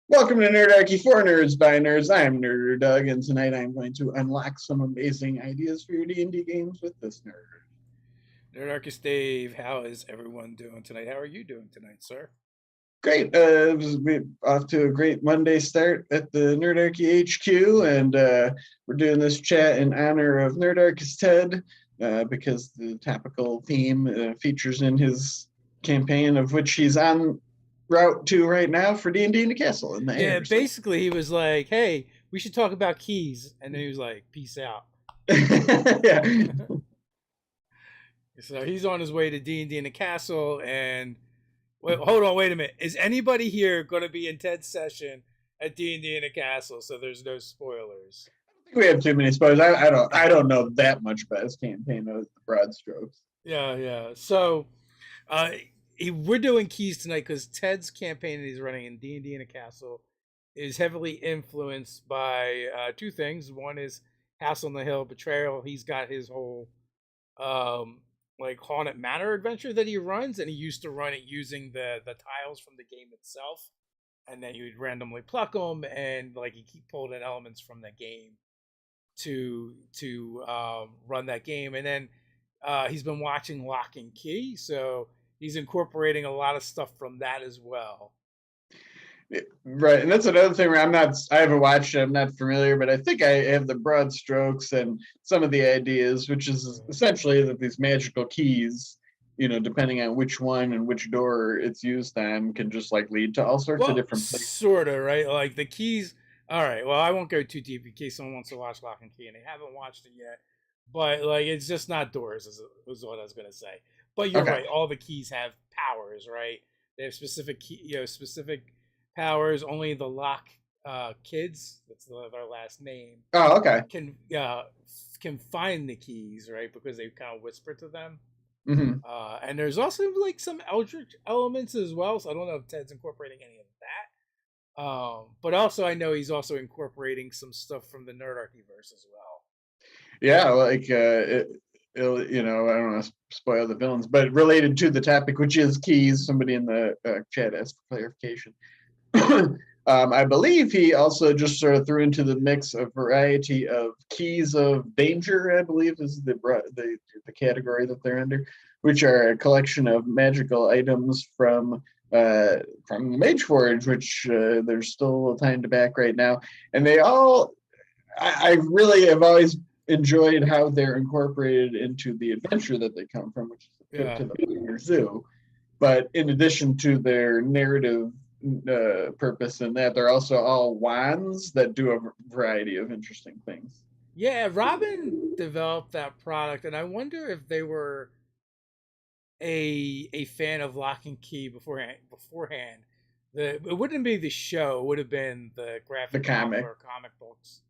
Welcome to Nerdarchy for Nerds by Nerds. I am Nerder Doug, and tonight I'm going to unlock some amazing ideas for your D&D games with this nerd. Nerdarchy Dave, how is everyone doing tonight? How are you doing tonight, sir? Great. We're off to a great Monday start at the Nerdarchy HQ, and we're doing this chat in honor of Nerdarchy's Ted, because the topical theme features in his campaign, of which he's on route to right now for D&D in the Castle in the Yeah, air. So. basically he was like, "Hey, we should talk about keys," and then he was like, "Peace out." Yeah. So he's on his way to D&D in the castle, and hold on, wait a minute. Is anybody here going to be in Ted's session at D&D in the castle? So there's no spoilers. I think we have too many spoilers. I don't know that much about his campaign of the broad strokes. Yeah. So we're doing keys tonight because Ted's campaign that he's running in D&D in a Castle is heavily influenced by two things. One is House on the Hill Betrayal. He's got his whole like Haunted Manor adventure that he runs, and he used to run it using the tiles from the game itself, and then he would randomly pluck them, and like he keep pulling in elements from the game to run that game. And then he's been watching Lock and Key, so he's incorporating a lot of stuff from that as well. Right, and that's another thing where I haven't watched it, I'm not familiar, but I think I have the broad strokes and some of the ideas, which is essentially that these magical keys, depending on which one and which door it's used on, can just like lead to all sorts of different places. Sort of, right? Like the keys. All right, well, I won't go too deep in case someone wants to watch Lock and Key and they haven't watched it yet. But like, it's just not doors, is what I was gonna say. But you're right. All the keys have powers, right? They have specific specific powers. Only the Lock kids, that's their last name. Oh, okay. Can find the keys, right? Because they kind of whisper to them. Mm-hmm. And there's also like some eldritch elements as well. So I don't know if Ted's incorporating any of that. But also I know he's also incorporating some stuff from the Nerdarchyverse as well. Yeah, like I don't want to spoil the villains, but related to the topic, which is keys. Somebody in the chat asked for clarification. I believe he also just sort of threw into the mix a variety of keys of danger, I believe is the category that they're under, which are a collection of magical items from Mageforge, which there's still time to back right now. And they all, I really have always enjoyed how they're incorporated into the adventure that they come from, which is a trip to the Planar Zoo. But in addition to their narrative purpose in that, they're also all wands that do a variety of interesting things. Yeah, Robin developed that product, and I wonder if they were a fan of Lock and Key beforehand. It wouldn't be the show; it would have been the graphic comic or comic books.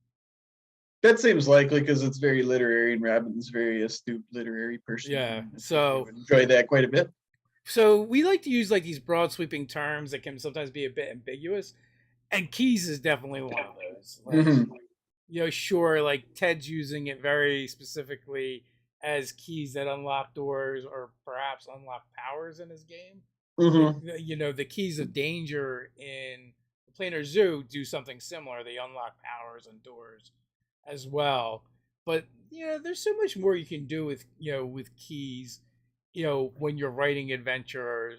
That seems likely because it's very literary, and Robin's very astute literary person. Yeah, so I would enjoy that quite a bit. So we like to use like these broad sweeping terms that can sometimes be a bit ambiguous, and keys is definitely one of those. Like, sure, like Ted's using it very specifically as keys that unlock doors or perhaps unlock powers in his game. Mm-hmm. The keys of danger in the Planar Zoo do something similar. They unlock powers and doors as well. But there's so much more you can do with with keys. When you're writing adventures.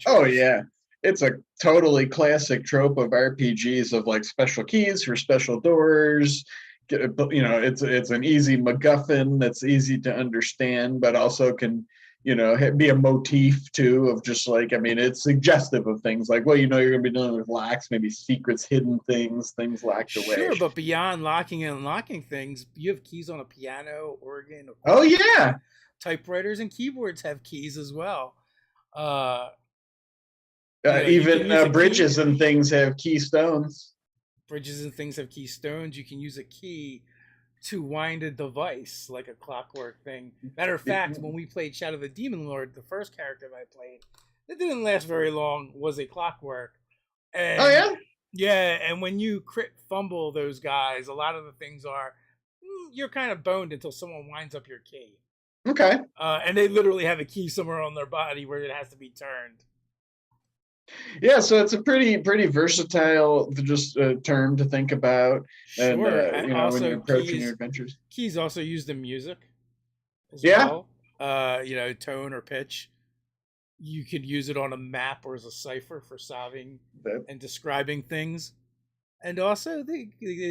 Oh yeah, it's a totally classic trope of RPGs of like special keys for special doors. It's an easy MacGuffin that's easy to understand, but also can be a motif too of just like, it's suggestive of things like, well, you're going to be dealing with locks, maybe secrets, hidden things locked away. Sure, but beyond locking and unlocking things, you have keys on a piano, organ. Oh yeah. Typewriters and keyboards have keys as well. Even bridges and things have keystones. Bridges and things have keystones. You can use a key to wind a device like a clockwork thing. Matter of fact, when we played Shadow of the Demon Lord, the first character I played, it didn't last very long, was a clockwork. And, oh yeah? Yeah, and when you crit fumble those guys, a lot of the things are, you're kind of boned until someone winds up your key. Okay. And they literally have a key somewhere on their body where it has to be turned. Yeah, so it's a pretty versatile just term to think about, and Sure. And when you're also approaching your adventures. keys also used in music as Yeah, well. Tone or pitch. You could use it on a map or as a cipher for solving that, and describing things. And also the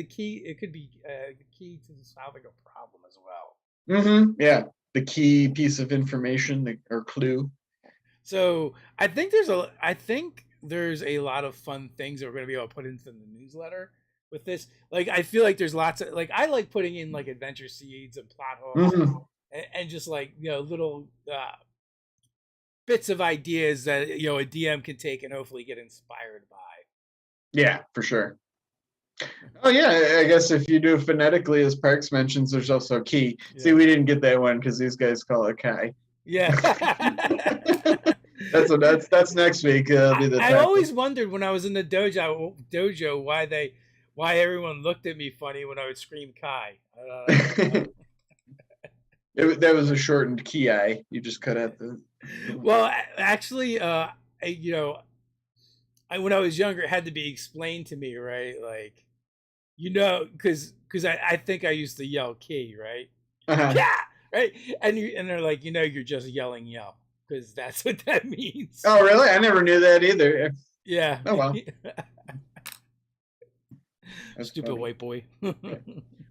key, it could be the key to solving a problem as well. yeah, the key piece of information or clue. So I think there's a lot of fun things that we're going to be able to put into the newsletter with this. Like I feel like there's lots of like I like putting in like adventure seeds and plot hooks Hmm. and just like little bits of ideas that a DM can take and hopefully get inspired by. Yeah, for sure. Oh yeah, I guess if you do it phonetically, as Parks mentions, there's also key. See, Yeah. we didn't get that one because these guys call it Kai. Yeah. That's next week. It'll be the I title. always wondered when I was in the dojo why everyone looked at me funny when I would scream Kai. That was a shortened Ki. You just cut out the. Well, actually, I, you know, when I was younger, it had to be explained to me, right? Like, because I think I used to yell "key," right? Uh-huh. Yeah, right. And they're like, you're just yelling "yell" because that's what that means. Oh, really? I never knew that either. Yeah. Oh well, that's Stupid funny. white boy. Yeah.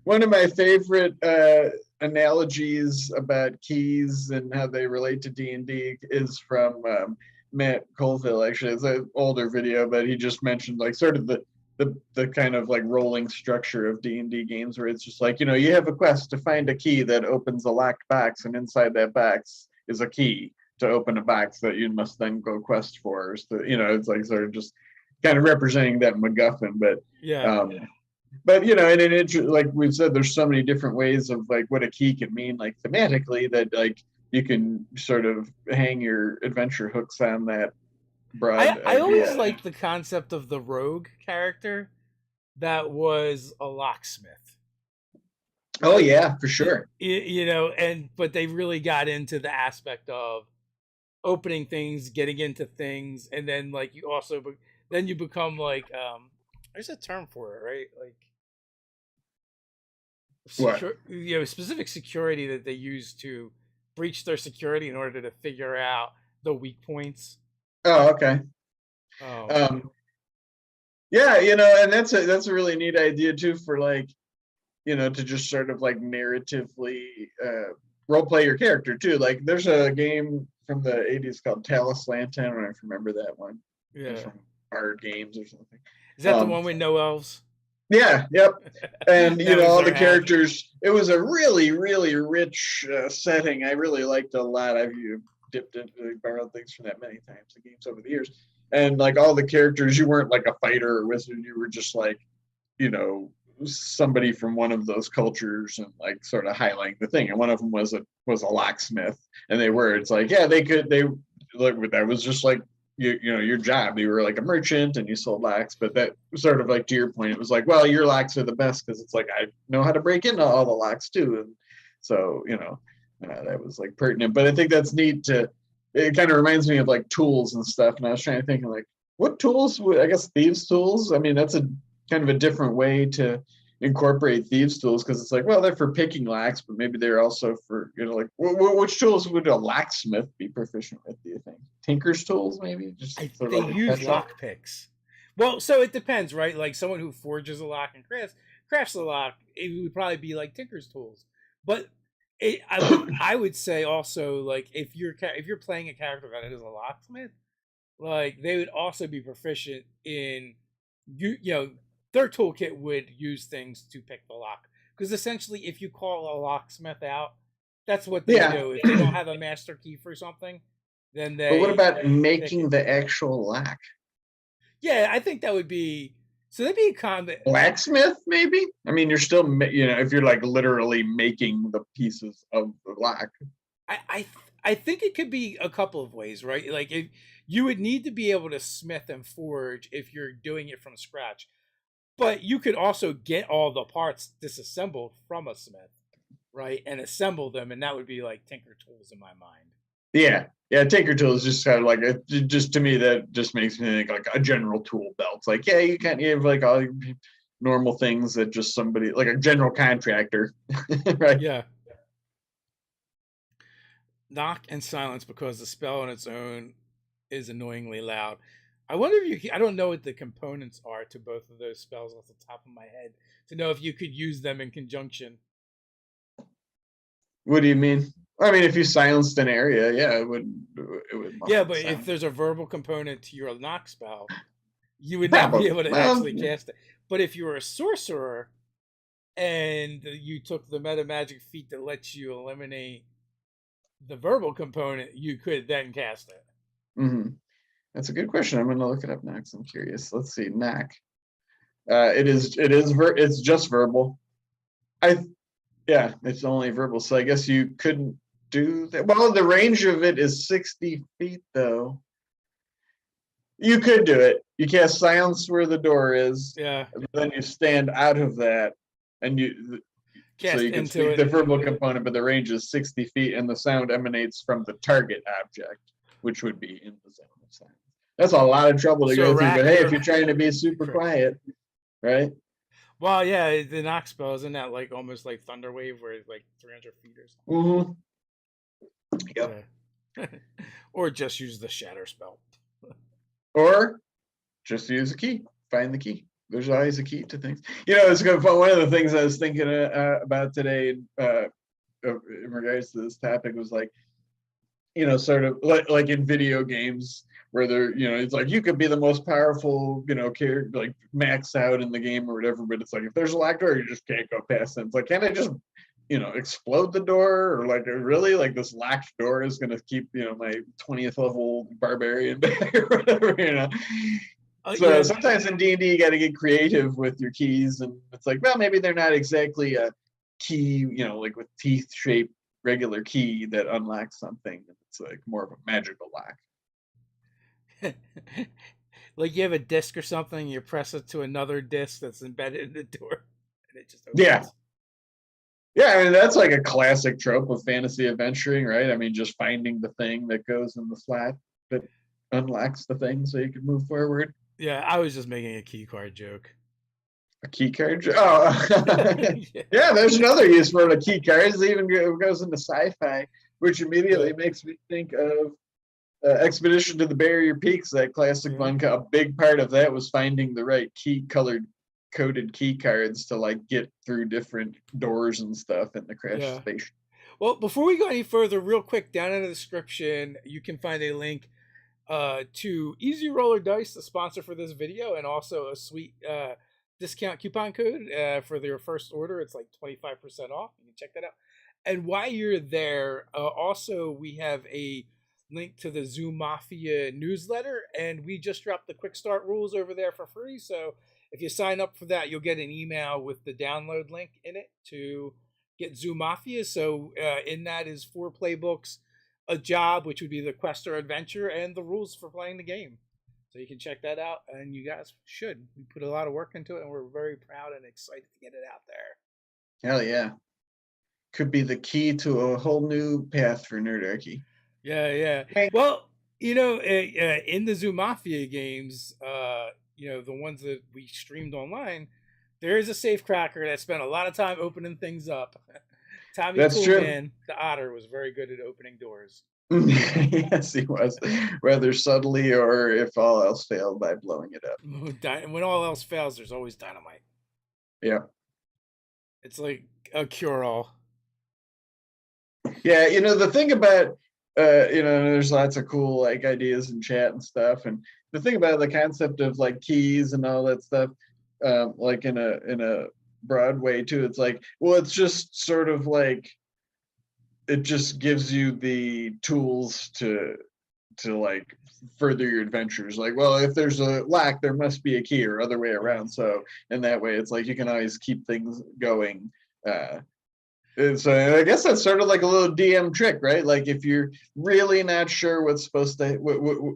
One of my favorite analogies about keys and how they relate to D&D is from Matt Colville. Actually, it's an older video, but he just mentioned like sort of the kind of like rolling structure of D&D games where it's just like, you have a quest to find a key that opens a locked box, and inside that box is a key to open a box that you must then go quest for. So, it's like sort of just kind of representing that MacGuffin, but Yeah. um, and like we've said, there's so many different ways of like what a key can mean, like thematically, that like you can sort of hang your adventure hooks on that broad I always idea. liked the concept of the rogue character that was a locksmith. Oh yeah, for sure. And but they really got into the aspect of opening things, getting into things, and then like then you become like there's a term for it, right? Like What? secure, specific security that they use to breach their security in order to figure out the weak points. Oh, okay. Um, Um, yeah, and that's a really neat idea too for like, to just sort of like narratively role play your character too. Like there's a game from the 80s called Talos Lantern. I don't know if you remember that one. It was yeah, from Bard Games or something. is that the Um, one with no elves? yeah, yep. And That was all the our hack. characters, it was a really really rich setting. I really liked it a lot. I've dipped into borrowed things from that many times, the games over the years. And like all the characters, you weren't like a fighter or wizard, you were just like, you know somebody from one of those cultures, and like sort of highlighting the thing. And one of them was a locksmith, and it's like, yeah, they like that was just like your job. You were like a merchant and you sold locks, but that sort of like, to your point, it was like, well, your locks are the best because it's like I know how to break into all the locks too. And so that was like pertinent. But I think that's neat to it kind of reminds me of like tools and stuff. And I was trying to think of like, what tools would, I guess, thieves tools. I mean, that's a kind of a different way to incorporate thieves tools, because it's like, well, they're for picking locks, but maybe they're also for, like, which tools would a locksmith be proficient with, do you think? Tinker's tools, maybe, just sort They of like a use pet shop. lock picks. Well, so it depends, right? Like someone who forges a lock and crafts a lock, it would probably be like Tinker's tools. But I would say also, like, if you're playing a character that is a locksmith, like they would also be proficient in you know their toolkit would use things to pick the lock, because essentially if you call a locksmith out, that's what they Yeah, do. If they don't have a master key for something, then but what they about pick making it. the actual lock? Yeah, I think that would be so. That'd be a combat. Blacksmith, maybe. I mean, you're still, if you're like literally making the pieces of the lock. I think it could be a couple of ways, right? Like if you would need to be able to smith and forge if you're doing it from scratch, but you could also get all the parts disassembled from a smith, right, and assemble them, and that would be like Tinker tools in my mind. Yeah. Yeah, Tinker Tool is just kind of like just to me that just makes me think like a general tool belt. It's like, yeah, you can't have like all your normal things that just somebody like a general contractor, right? Yeah. Knock and silence because the spell on its own is annoyingly loud. I wonder if you. I don't know what the components are to both of those spells off the top of my head to know if you could use them in conjunction. What do you mean? I mean, if you silenced an area, yeah, it would Yeah, muffle the but if sound. there's a verbal component to your knock spell, you would not be Probably. able to Well, actually yeah. cast it. But if you were a sorcerer and you took the meta magic feat that lets you eliminate the verbal component, you could then cast it. Hmm. That's a good question. I'm going to look it up next. I'm curious. Let's see. Knack. It's just verbal. I Yeah, it's only verbal. So I guess you couldn't do that. Well, the range of it is 60 feet, though. You could do it. You cast silence where the door is, Yeah, and then you stand out of that, and so cast you can into speak it. the verbal component, but the range is 60 feet, and the sound emanates from the target object, which would be in the zone of silence. That's a lot of trouble to So go through. But hey, if Arachno. you're trying to be super quiet, right? Well, yeah, the knock spell isn't that like almost like Thunderwave, where it's like 300 feet or Mm-hmm. Yep. something. Yeah, or just use the Shatter spell. Or just use a key. Find the key. There's always a key to things. It's good fun. One of the things I was thinking about today in regards to this topic was like, sort of like in video games where it's like you could be the most powerful, character, like max out in the game or whatever, but it's like if there's a locked door, you just can't go past it. It's like, can't I just, explode the door, or like really like this locked door is going to keep, my 20th level barbarian back or whatever. So Yeah, sometimes in D&D you got to get creative with your keys, and it's like, well, maybe they're not exactly a key, like with teeth shaped regular key that unlocks something. It's like more of a magical lock. like you have a disc or something, you press it to another disc that's embedded in the door, and it just Yeah. opens. Yeah, I mean that's like a classic trope of fantasy adventuring, right? I mean, just finding the thing that goes in the slot that unlocks the thing so you can move forward. Yeah, I was just making a key card joke. A key card. Oh, Yeah. yeah. There's another use for the key cards. It even goes into sci-fi, which Yeah. immediately makes me think of Expedition to the Barrier Peaks. That classic Yeah. one. A big part of that was finding the right coded key cards to like get through different doors and stuff in the crash Yeah. station. Well, before we go any further, real quick, down in the description, you can find a link to Easy Roller Dice, the sponsor for this video, and also a sweet discount coupon code for their first order. It's like 25% off. You can check that out. And while you're there, also we have a link to the Zoom Mafia newsletter, and we just dropped the quick start rules over there for free. So if you sign up for that, you'll get an email with the download link in it to get Zoom Mafia. So in that is 4 playbooks, a job, which would be the quest or adventure, and the rules for playing the game. So you can check that out, and you guys should. We put a lot of work into it, and we're very proud and excited to get it out there. Hell yeah. Could be the key to a whole new path for Nerdarchy. Yeah, yeah. Hey. Well, in the Zoo Mafia games, the ones that we streamed online, there is a safe cracker that spent a lot of time opening things up. Tommy That's true. Coolman, the otter, was very good at opening doors. Yes, he was. Rather subtly, or if all else failed, by blowing it up. When all else fails, there's always dynamite. Yeah. It's like a cure-all. Yeah, the thing about there's lots of cool like ideas in chat and stuff, and the thing about the concept of like keys and all that stuff, like in a broad way too, it's like, well, it's just sort of like it just gives you the tools to like further your adventures. Like, well, if there's a lock, there must be a key, or other way around. So in that way, it's like you can always keep things going. And so I guess that's sort of like a little DM trick, right? Like if you're really not sure what's supposed to,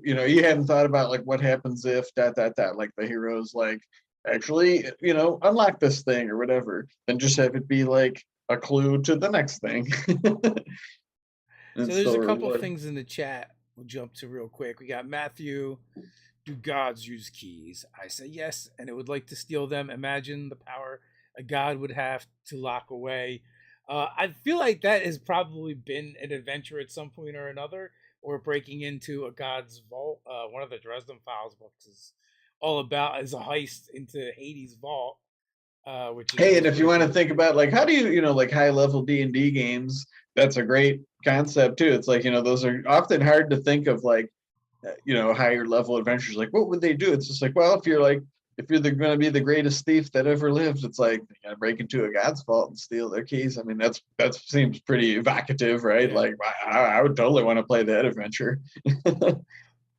you hadn't thought about like what happens if like the hero's like, actually, unlock this thing or whatever, then just have it be like a clue to the next thing. and So there's still a couple reward. things in the chat we'll jump to real quick. We got Matthew. Do gods use keys? I say yes, and it would like to steal them. Imagine the power a god would have to lock away. I feel like that has probably been an adventure at some point or another, or breaking into a god's vault. One of the Dresden Files books is all about is a heist into Hades' vault, which Hey, and was if you really want to cool. think about like how do you like high level D&D games, that's a great concept too. It's like, those are often hard to think of, like higher level adventures. Like what would they do? It's just like, well, if you're going to be the greatest thief that ever lived, it's like you gotta break into a god's vault and steal their keys. I mean, that seems pretty evocative, right? Yeah. Like I would totally want to play that adventure.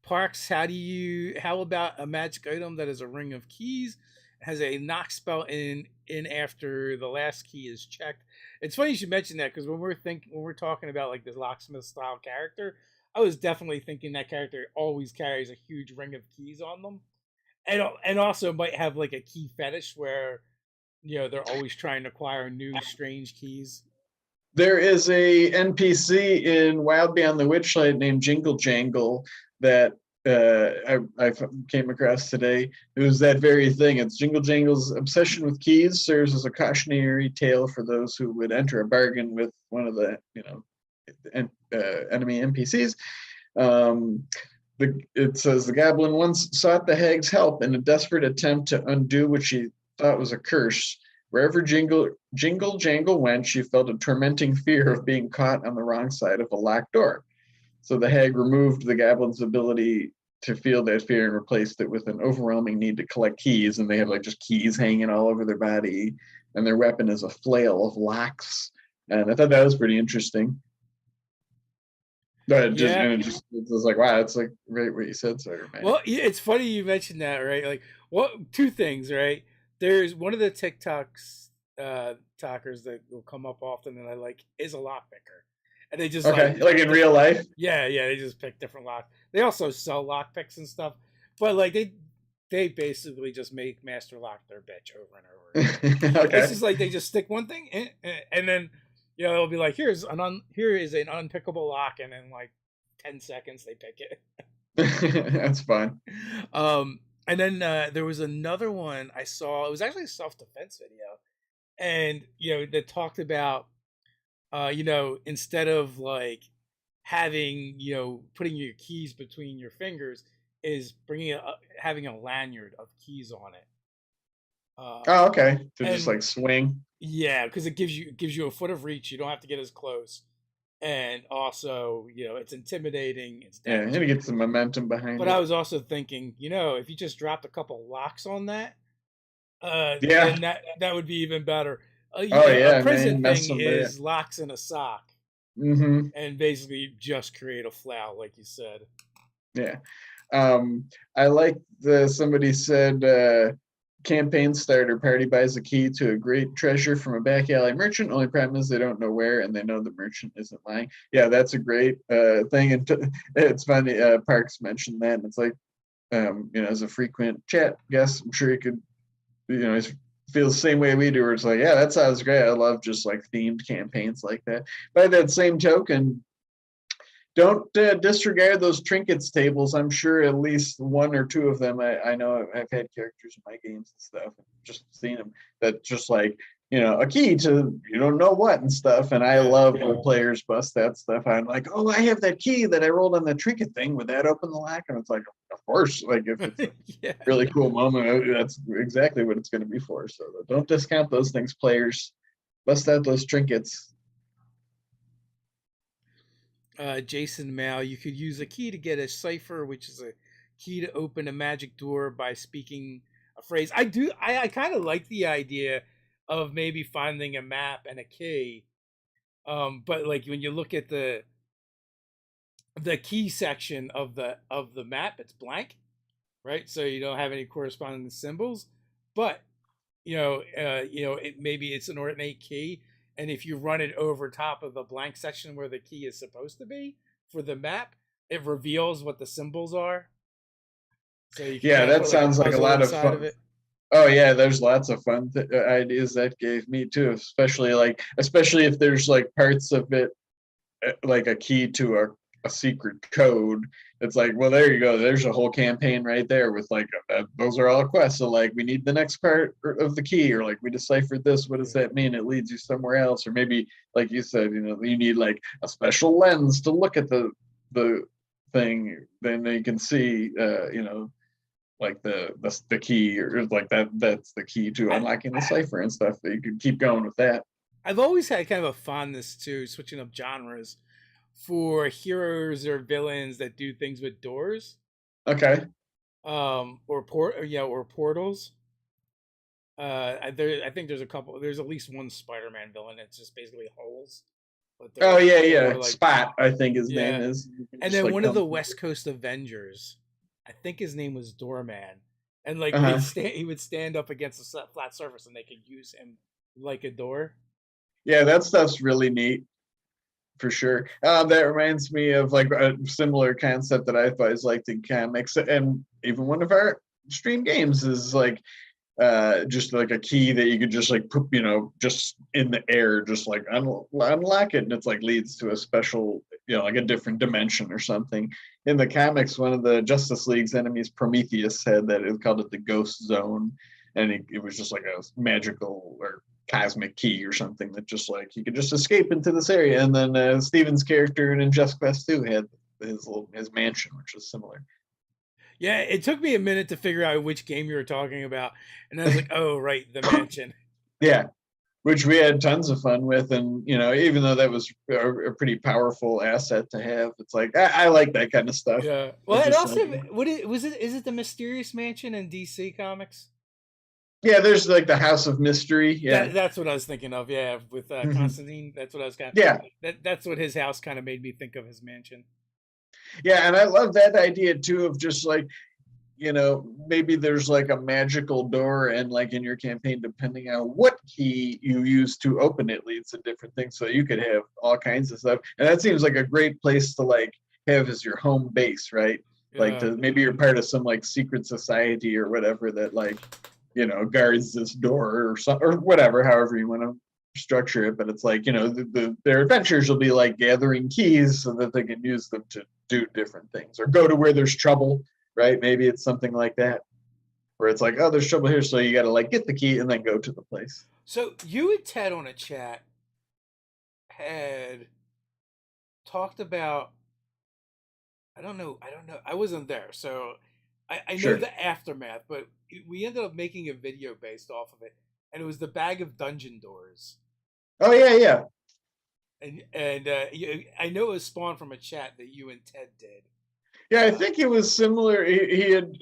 Parks, how about a magic item that is a ring of keys, has a knock spell in after the last key is checked? It's funny you should mention that, because when we're talking about like this locksmith style character, I was definitely thinking that character always carries a huge ring of keys on them, and also might have like a key fetish where they're always trying to acquire new strange keys. There is a NPC in Wild Beyond the Witchlight named Jingle Jangle that I came across today. It was that very thing. It's Jingle Jangle's obsession with keys serves as a cautionary tale for those who would enter a bargain with one of the enemy NPCs. It says the goblin once sought the hag's help in a desperate attempt to undo what she thought was a curse. Wherever Jingle Jangle went, she felt a tormenting fear of being caught on the wrong side of a locked door. So the hag removed the goblin's ability to feel that fear and replaced it with an overwhelming need to collect keys. And they have like just keys hanging all over their body. And their weapon is a flail of locks. And I thought that was pretty interesting. But it was like, wow, it's like right what you said, sir, man. Well, yeah, it's funny you mentioned that, right? Like, two things, right? There's one of the talkers that will come up often that I like is a lockpicker, and they just like in real life. Yeah, they just pick different locks. They also sell lockpicks and stuff, but like they basically just make Master Lock their bitch over and over. Okay. It's just like they just stick one thing in, and then it'll be like here is an unpickable lock, and in like 10 seconds they pick it. That's fun. And then there was another one I saw. It was actually a self-defense video, and that talked about instead of like having putting your keys between your fingers, is having a lanyard of keys on it. Oh, okay. To just like swing. Yeah, because it gives you a foot of reach. You don't have to get as close, and also it's intimidating. It's damaging. Yeah, and it gets some momentum behind but it. I was also thinking, if you just dropped a couple locks on that, then that would be even better. A prison thing is locks in a sock, and basically just create a flail, like you said. Yeah, I like somebody said. Campaign starter, party buys a key to a great treasure from a back alley merchant. Only problem is they don't know where, and they know the merchant isn't lying. Yeah, that's a great thing. And it's funny, Parks mentioned that, and it's like, as a frequent chat guest, I'm sure he could, he feels the same way we do, where it's like, yeah, that sounds great. I love just like themed campaigns like that. By that same token, don't disregard those trinkets tables. I'm sure at least one or two of them. I know I've had characters in my games and stuff, and just seen them that just like a key to you don't know what and stuff. And I love when players bust that stuff. I'm like, oh, I have that key that I rolled on the trinket thing. Would that open the lock? And it's like, of course. Like if it's a really cool moment, that's exactly what it's going to be for. So don't discount those things, players. Bust out those trinkets. Jason Mal, you could use a key to get a cipher, which is a key to open a magic door by speaking a phrase. I kind of like the idea of maybe finding a map and a key, but like when you look at the key section of the map, it's blank, right? So you don't have any corresponding symbols, but maybe it's an ornate key. And if you run it over top of the blank section where the key is supposed to be for the map, it reveals what the symbols are. So you can that sounds like a lot of fun. Oh yeah, there's lots of fun ideas that gave me too, especially if there's like parts of it like a key to a secret code. It's like, well, there you go. There's a whole campaign right there with like those are all quests. So like, we need the next part of the key, or like we deciphered this. What does that mean? It leads you somewhere else, or maybe like you said, you need like a special lens to look at the thing. Then you can see, like the key, or like that's the key to I, unlocking the I cipher and stuff. You can keep going with that. I've always had kind of a fondness to switching up genres for heroes or villains that do things with doors, Okay. or portals. I think there's a couple. There's at least one Spider-Man villain. It's just basically holes, but Oh yeah, they're yeah. like, Spot, I think his name yeah. is. And Just then like one of come the through. West Coast Avengers, I think his name was Doorman, and like Uh-huh. he would stand up against a flat surface, and they could use him like a door. Yeah, that stuff's really neat for sure. That reminds me of like a similar concept that I've always liked in comics, and even one of our stream games is like just like a key that you could just like put, just in the air, just like unlock it, and it's like leads to a special, like a different dimension or something. In the comics, one of the Justice League's enemies, Prometheus, had that. It called it the Ghost Zone, and it was just like a magical or cosmic key or something that just like he could just escape into this area. And then Steven's character in Just Quest 2 had his mansion, which was similar. Yeah, it took me a minute to figure out which game you were talking about, and I was like, "Oh, right, the mansion." Yeah, which we had tons of fun with. And even though that was a pretty powerful asset to have, it's like I like that kind of stuff. Yeah. Well, It's it just also like, what it was it is it the Mysterious Mansion in DC Comics? yeah, there's like the House of Mystery. Yeah. That's what I was thinking of. Yeah, with Hmm. Constantine. That's what I was kind of Yeah. that's what his house kind of made me think of his mansion. Yeah, and I love that idea too of just like, maybe there's like a magical door, and like in your campaign, depending on what key you use to open it, leads to different things. So you could have all kinds of stuff, and that seems like a great place to like have as your home base, right? Like, Yeah. to maybe you're part of some like secret society or whatever that like, guards this door or some, or whatever, however you want to structure it. But it's like, their adventures will be like gathering keys so that they can use them to do different things or go to where there's trouble, right? Maybe it's something like that where it's like, oh, there's trouble here, so you got to like get the key and then go to the place. So you and Ted on a chat had talked about I don't know. I wasn't there, so I know Sure. the aftermath, but we ended up making a video based off of it, and it was the bag of dungeon doors. Oh yeah, yeah, I know it was spawned from a chat that you and Ted did. yeah. I Uh, think it was similar. He had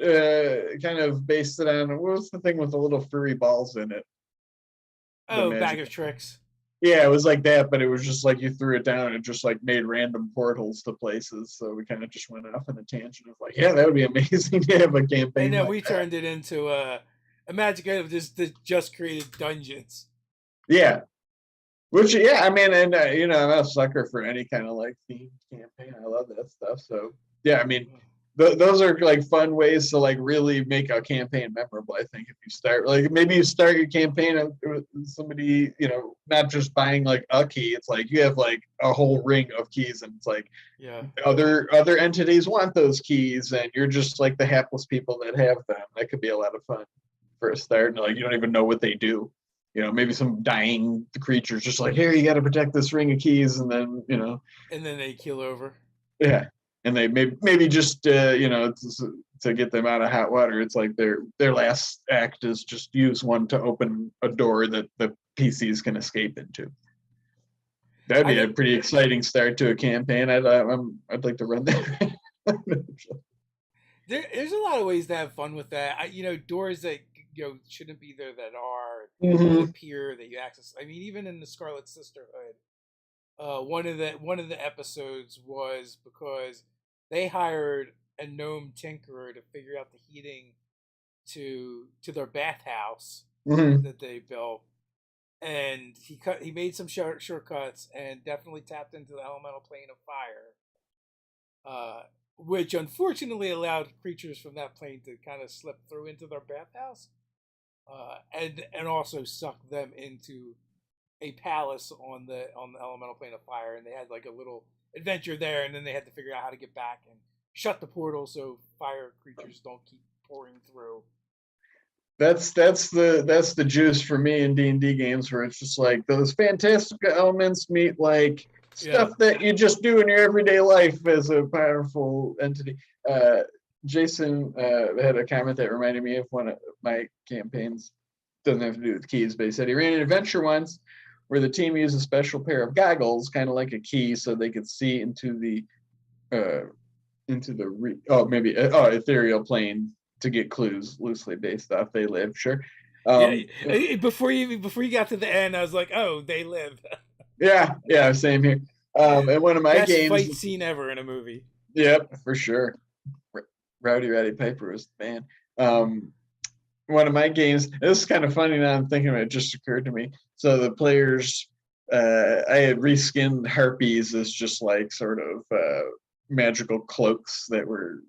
kind of based it on, what was the thing with the little furry balls in it? The oh, bag magic. of tricks. Yeah, it was like that, but it was just like you threw it down and it just like made random portals to places. So we kind of just went off on a tangent of like, yeah, that would be amazing to have a And campaign then like we that. turned it into a magic item just created dungeons. Yeah, which, yeah, I mean, and I'm a sucker for any kind of like themed campaign. I love that stuff. So yeah, I mean, those are like fun ways to like really make a campaign memorable. I think if you start like, maybe you start your campaign with somebody, not just buying like a key. It's like you have like a whole ring of keys, and it's like Yeah. other entities want those keys, and you're just like the hapless people that have them. That could be a lot of fun for a start. And like, you don't even know what they do. Maybe some dying creatures just like, here, you got to protect this ring of keys, and then And then they keel over. yeah, and they maybe just to get them out of hot water. It's like their last act is just use one to open a door that the PCs can escape into. That'd I be know a pretty exciting start to a campaign. I'd like to run that. there's a lot of ways to have fun with that. Doors that shouldn't be there that are that Hmm. appear that you access. I mean, even in the Scarlet Sisterhood, one of the episodes was because they hired a gnome tinkerer to figure out the heating to their bathhouse Hmm. that they built, and he made some shortcuts and definitely tapped into the elemental plane of fire, which unfortunately allowed creatures from that plane to kind of slip through into their bathhouse, and also suck them a palace on the elemental plane of fire, and they had like a little adventure there, and then they had to figure out how to get back and shut the portal so fire creatures don't keep pouring through. That's the juice for me in D&D games, where it's just like those fantastical elements meet like stuff that you just do in your everyday life as a powerful entity. Jason had a comment that reminded me of one of my campaigns. Doesn't have to do with keys, but he said he ran an adventure once where the team used a special pair of goggles, kind of like a key, so they could see into the ethereal plane to get clues loosely based off they live. Sure. Before you got to the end, I was like, oh, they live. Yeah, same here. And one of my best games, fight scene ever in a movie. Yep, for sure. Rowdy Roddy Piper was the man. One of my games, this is kind of funny now I'm thinking about it, just occurred to me. So the players, I had reskinned harpies as just like sort of magical cloaks that were,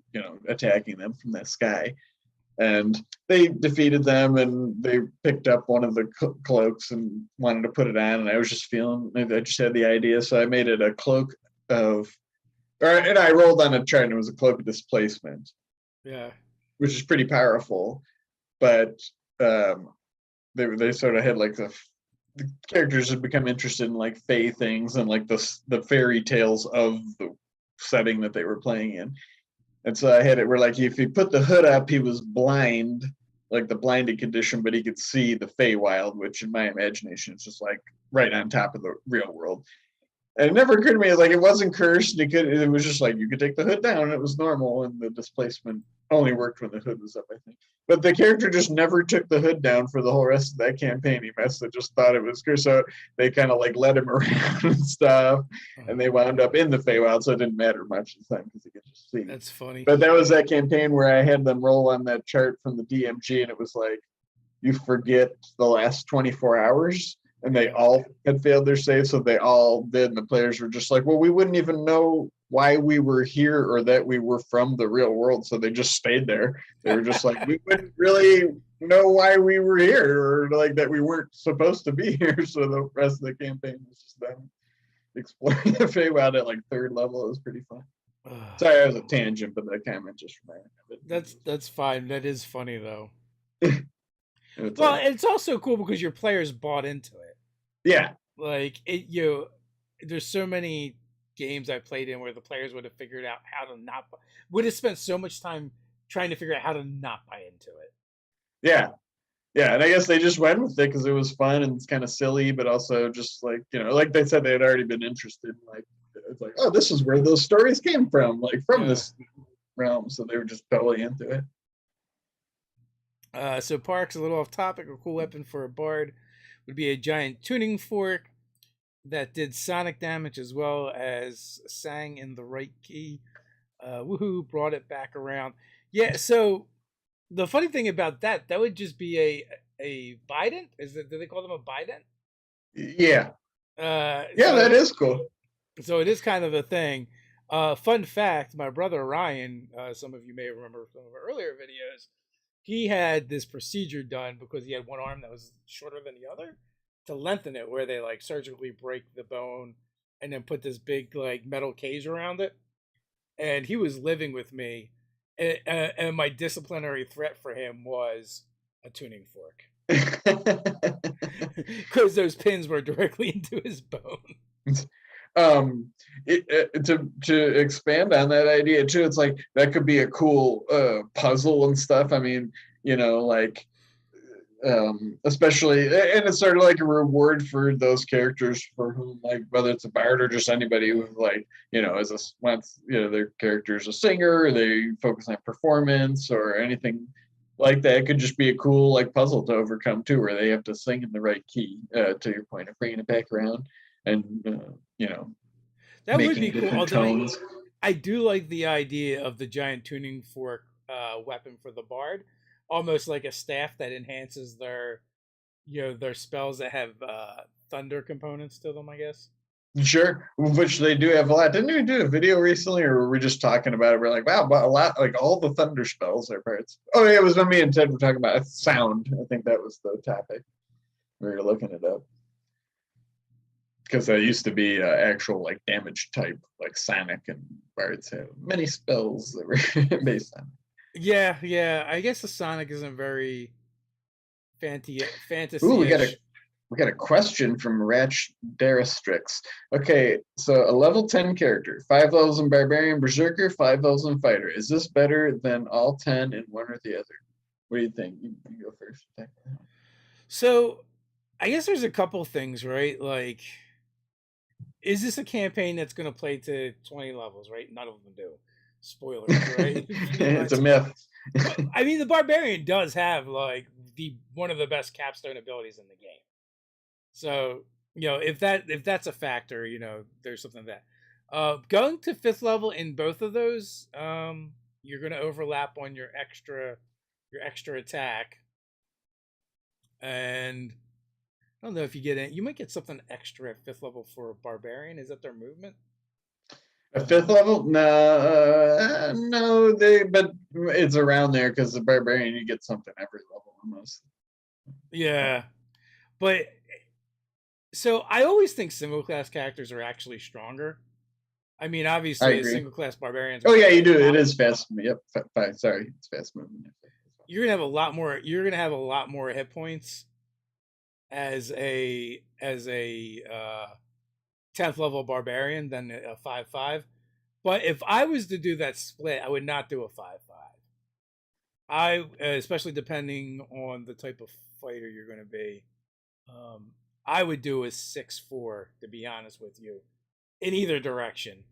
attacking them from the sky. And they defeated them, and they picked up one of the cloaks and wanted to put it on. And I was just I just had the idea. So I made it a cloak and I rolled on a chart, and it was a cloak of displacement. Yeah. Which is pretty powerful. But they sort of had like the characters had become interested in like fae things and like the fairy tales of the setting that they were playing in. And so I had it where like if he put the hood up, he was blind, like the blinded condition, but he could see the Feywild, which in my imagination is just like right on top of the real world. And it never occurred to me, like it wasn't cursed. It was just like you could take the hood down, and it was normal, and the displacement only worked when the hood was up, I think. But the character just never took the hood down for the whole rest of that campaign. He must have just thought it was cursed. So they kind of like led him around and stuff, and they wound up in the Feywild, so it didn't matter much this time because he could just see. That's funny. But that was that campaign where I had them roll on that chart from the DMG, and it was like, you forget the last 24 hours. And they all had failed their save, so they all did. And the players were just like, well, we wouldn't even know why we were here or that we were from the real world. So they just stayed there. They were just like, we wouldn't really know why we were here or like that we weren't supposed to be here. So the rest of the campaign was just them exploring the Feywild at like third level. It was pretty fun. Sorry, that was a tangent, but that comment just reminded me of it. That's fine. That is funny, though. It's also cool because your players bought into it. Yeah. Like there's so many games I played in where the players would have figured out how to would have spent so much time trying to figure out how to not buy into it. Yeah. And I guess they just went with it because it was fun and it's kind of silly, but also just like, like they said, they had already been interested. Like, it's like, oh, this is where those stories came from, like from this realm. So they were just totally into it. So Parks, a little off topic, a cool weapon for a bard would be a giant tuning fork that did sonic damage as well as sang in the right key. Woohoo, brought it back around. Yeah, so the funny thing about that would just be a bident? Do they call them a bident? Yeah. That is cool. So it is kind of a thing. Fun fact, my brother Ryan, some of you may remember from our earlier videos, he had this procedure done because he had one arm that was shorter than the other to lengthen it, where they like surgically break the bone and then put this big like metal cage around it. And he was living with me, and my disciplinary threat for him was a tuning fork because those pins were directly into his bone. To expand on that idea too, it's like that could be a cool puzzle and stuff. I mean, like especially, and it's sort of like a reward for those characters for whom, like, whether it's a bard or just anybody who, like, wants their character is a singer, or they focus on performance or anything like that. It could just be a cool like puzzle to overcome too, where they have to sing in the right key, to your point of bringing it back around. And that would be cool. Although I do like the idea of the giant tuning fork weapon for the bard, almost like a staff that enhances their spells that have thunder components to them, I guess. Sure, which they do have a lot. Didn't we do a video recently, or were we just talking about it? We're like, wow, but a lot, like all the thunder spells are parts. Oh yeah, it was when me and Ted were talking about sound. I think that was the topic. We were looking it up. because that used to be actual like damage type, like Sonic and Bards had many spells that were based on. Yeah, yeah. I guess the Sonic isn't very Ooh, fantasy-ish. we got a question from Ratch Darastrix. Okay, so a level 10 character, 5 levels in Barbarian Berserker, 5 levels in Fighter. Is this better than all 10 in one or the other? What do you think? You go first. So, I guess there's a couple things, right? Like, is this a campaign that's going to play to 20 levels, right? None of them do. Spoilers, right? Pretty It's a much. myth. But I mean, the barbarian does have like the one of the best capstone abilities in the game. So if that's a factor, there's something that. Going to fifth level in both of those, you're going to overlap on your extra attack, and I don't know if you get it. You might get something extra at fifth level for a barbarian. Is that their movement? A fifth level? No, no, but it's around there because the barbarian you get something every level almost. Yeah, but so I always think single class characters are actually stronger. I mean, I obviously, a agree. single class barbarians are Oh going yeah, to you be a do. It lot. is fast. Yep. Sorry, it's fast moving. You're gonna have a lot more. You're gonna have a lot more hit points as a 10th level barbarian than a 5/5. But if I was to do that split, I would not do a 5/5. Especially depending on the type of fighter you're going to be. Um, I would do a 6/4 to be honest with you, in either direction,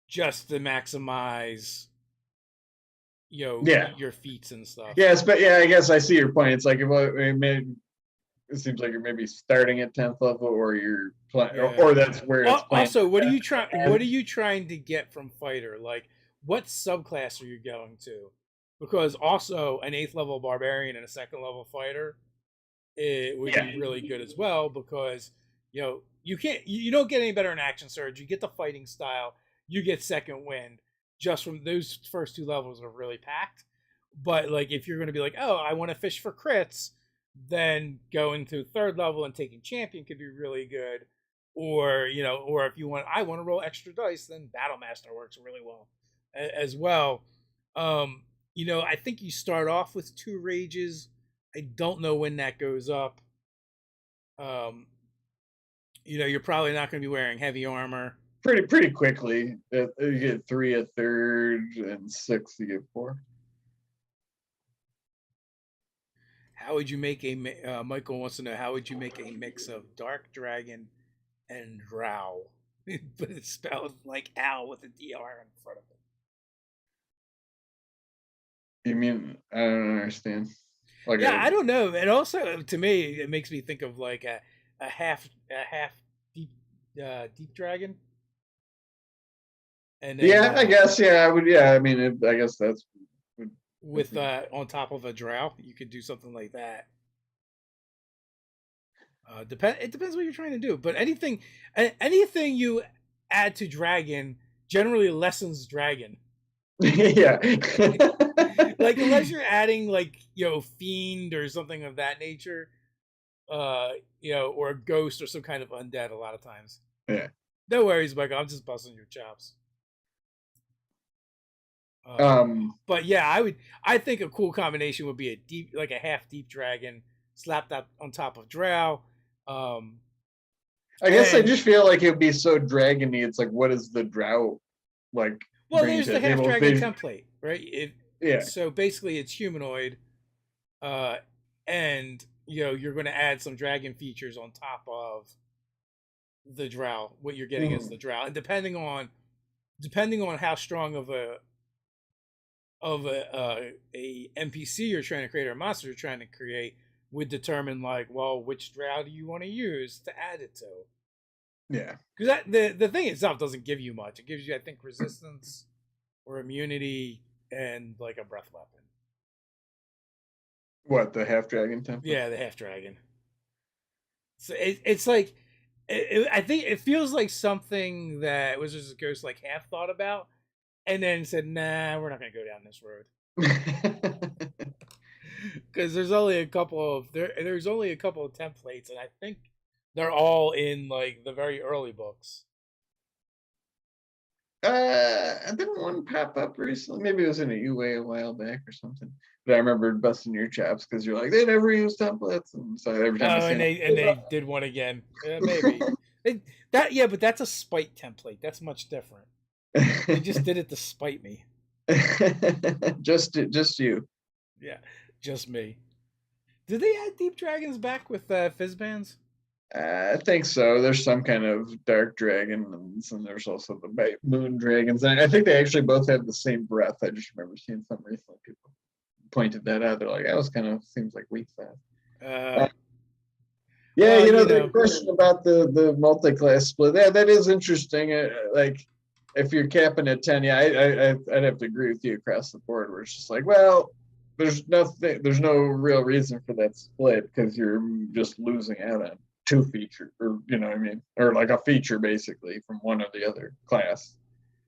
just to maximize Yeah, your feats and stuff. yes, but yeah, I guess I see your point. It's like it seems like you're maybe starting at 10th level, or you're playing, Yeah. or that's where it's playing. Also, what are you trying to get from fighter? Like, what subclass are you going to? Because also an eighth level barbarian and a second level fighter, it would Yeah, be really good as well because you don't get any better in action surge. You get the fighting style, you get second wind just from those first two levels are really packed. But like if you're going to be like, oh, I want to fish for crits, then going to third level and taking champion could be really good. Or if you want, I want to roll extra dice, then Battle Master works really well as well. Um, I think you start off with two rages. I don't know when that goes up. Um, you're probably not going to be wearing heavy armor. pretty quickly. You get 3 a third, and 6 you get 4. How would you make Michael wants to know how would you make a mix of Dark Dragon and Drow, but it's spelled like Al with a DR in front of it. You mean I don't understand? Like Yeah, I don't know. And also to me, it makes me think of like a half deep deep dragon, and then yeah, I guess yeah, I would yeah. I mean, I guess that's with on top of a drow, you could do something like that. It depends what you're trying to do, but anything you add to dragon generally lessens dragon. yeah. Like unless you're adding like fiend or something of that nature, or a ghost or some kind of undead. A lot of times, Yeah. no worries, Michael. I'm just busting your chops. But yeah, I think a cool combination would be like a half deep dragon slapped up on top of drow. I guess I just feel like it would be so dragony. It's like, what is the drought like? Well, there's the half dragon template, right? Yeah. So basically, it's humanoid, and you're going to add some dragon features on top of the drow. What you're getting is the drow, and depending on how strong of a NPC you're trying to create or a monster you're trying to create would determine like, well, which drow do you want to use to add it to? Yeah. Because the thing itself doesn't give you much. It gives you, I think, resistance or immunity and like a breath weapon. What, the half dragon template? Yeah, the half dragon. So it's like I think it feels like something that Wizards of the Coast like half thought about, and then said, "Nah, we're not going to go down this road." Because there's only a couple of templates, and I think They're all in like the very early books. Didn't one pop up recently? Maybe it was in a UA a while back or something. But I remember busting your chops because you're like, they never use templates, and so every time I Oh, see and them, they did one again. Maybe that yeah, but that's a spite template. That's much different. They just did it to spite me. just you. Yeah, just me. Did they add Deep Dragons back with Fizzbands? I think so. There's some kind of dark dragon, and there's also the moon dragons. And I think they actually both have the same breath. I just remember seeing some recently. People pointed that out. They're like, that was kind of seems like weak fast. Yeah, Well, the question about the multi-class split, yeah, that is interesting. Like, if you're capping at 10, yeah, I'd have to agree with you across the board. Where it's just like, well, there's no real reason for that split because you're just losing out on two features, or you know what I mean, or like a feature basically from one or the other class,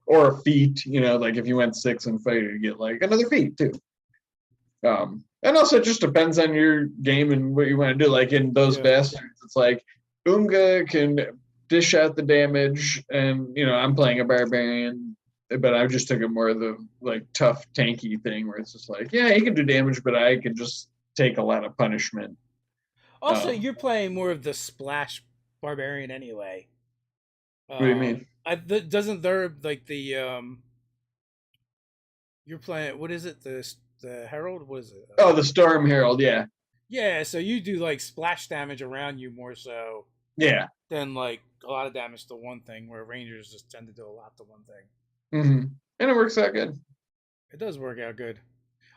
or a feat. Like if you went 6 and fighter, you get like another feat too. And also it just depends on your game and what you want to do. Like in those bastards, it's like Unga can dish out the damage, and I'm playing a barbarian, but I just took it more of the like tough tanky thing where it's just like, yeah, he can do damage, but I can just take a lot of punishment. Also, you're playing more of the splash barbarian anyway. What do you mean? Doesn't there like the You're playing, what is it? The Herald? What is it? Oh, the Storm Herald, yeah. Yeah, so you do like splash damage around you more so Yeah. than like a lot of damage to one thing, where Rangers just tend to do a lot to one thing. Mm-hmm. And it works out good. It does work out good.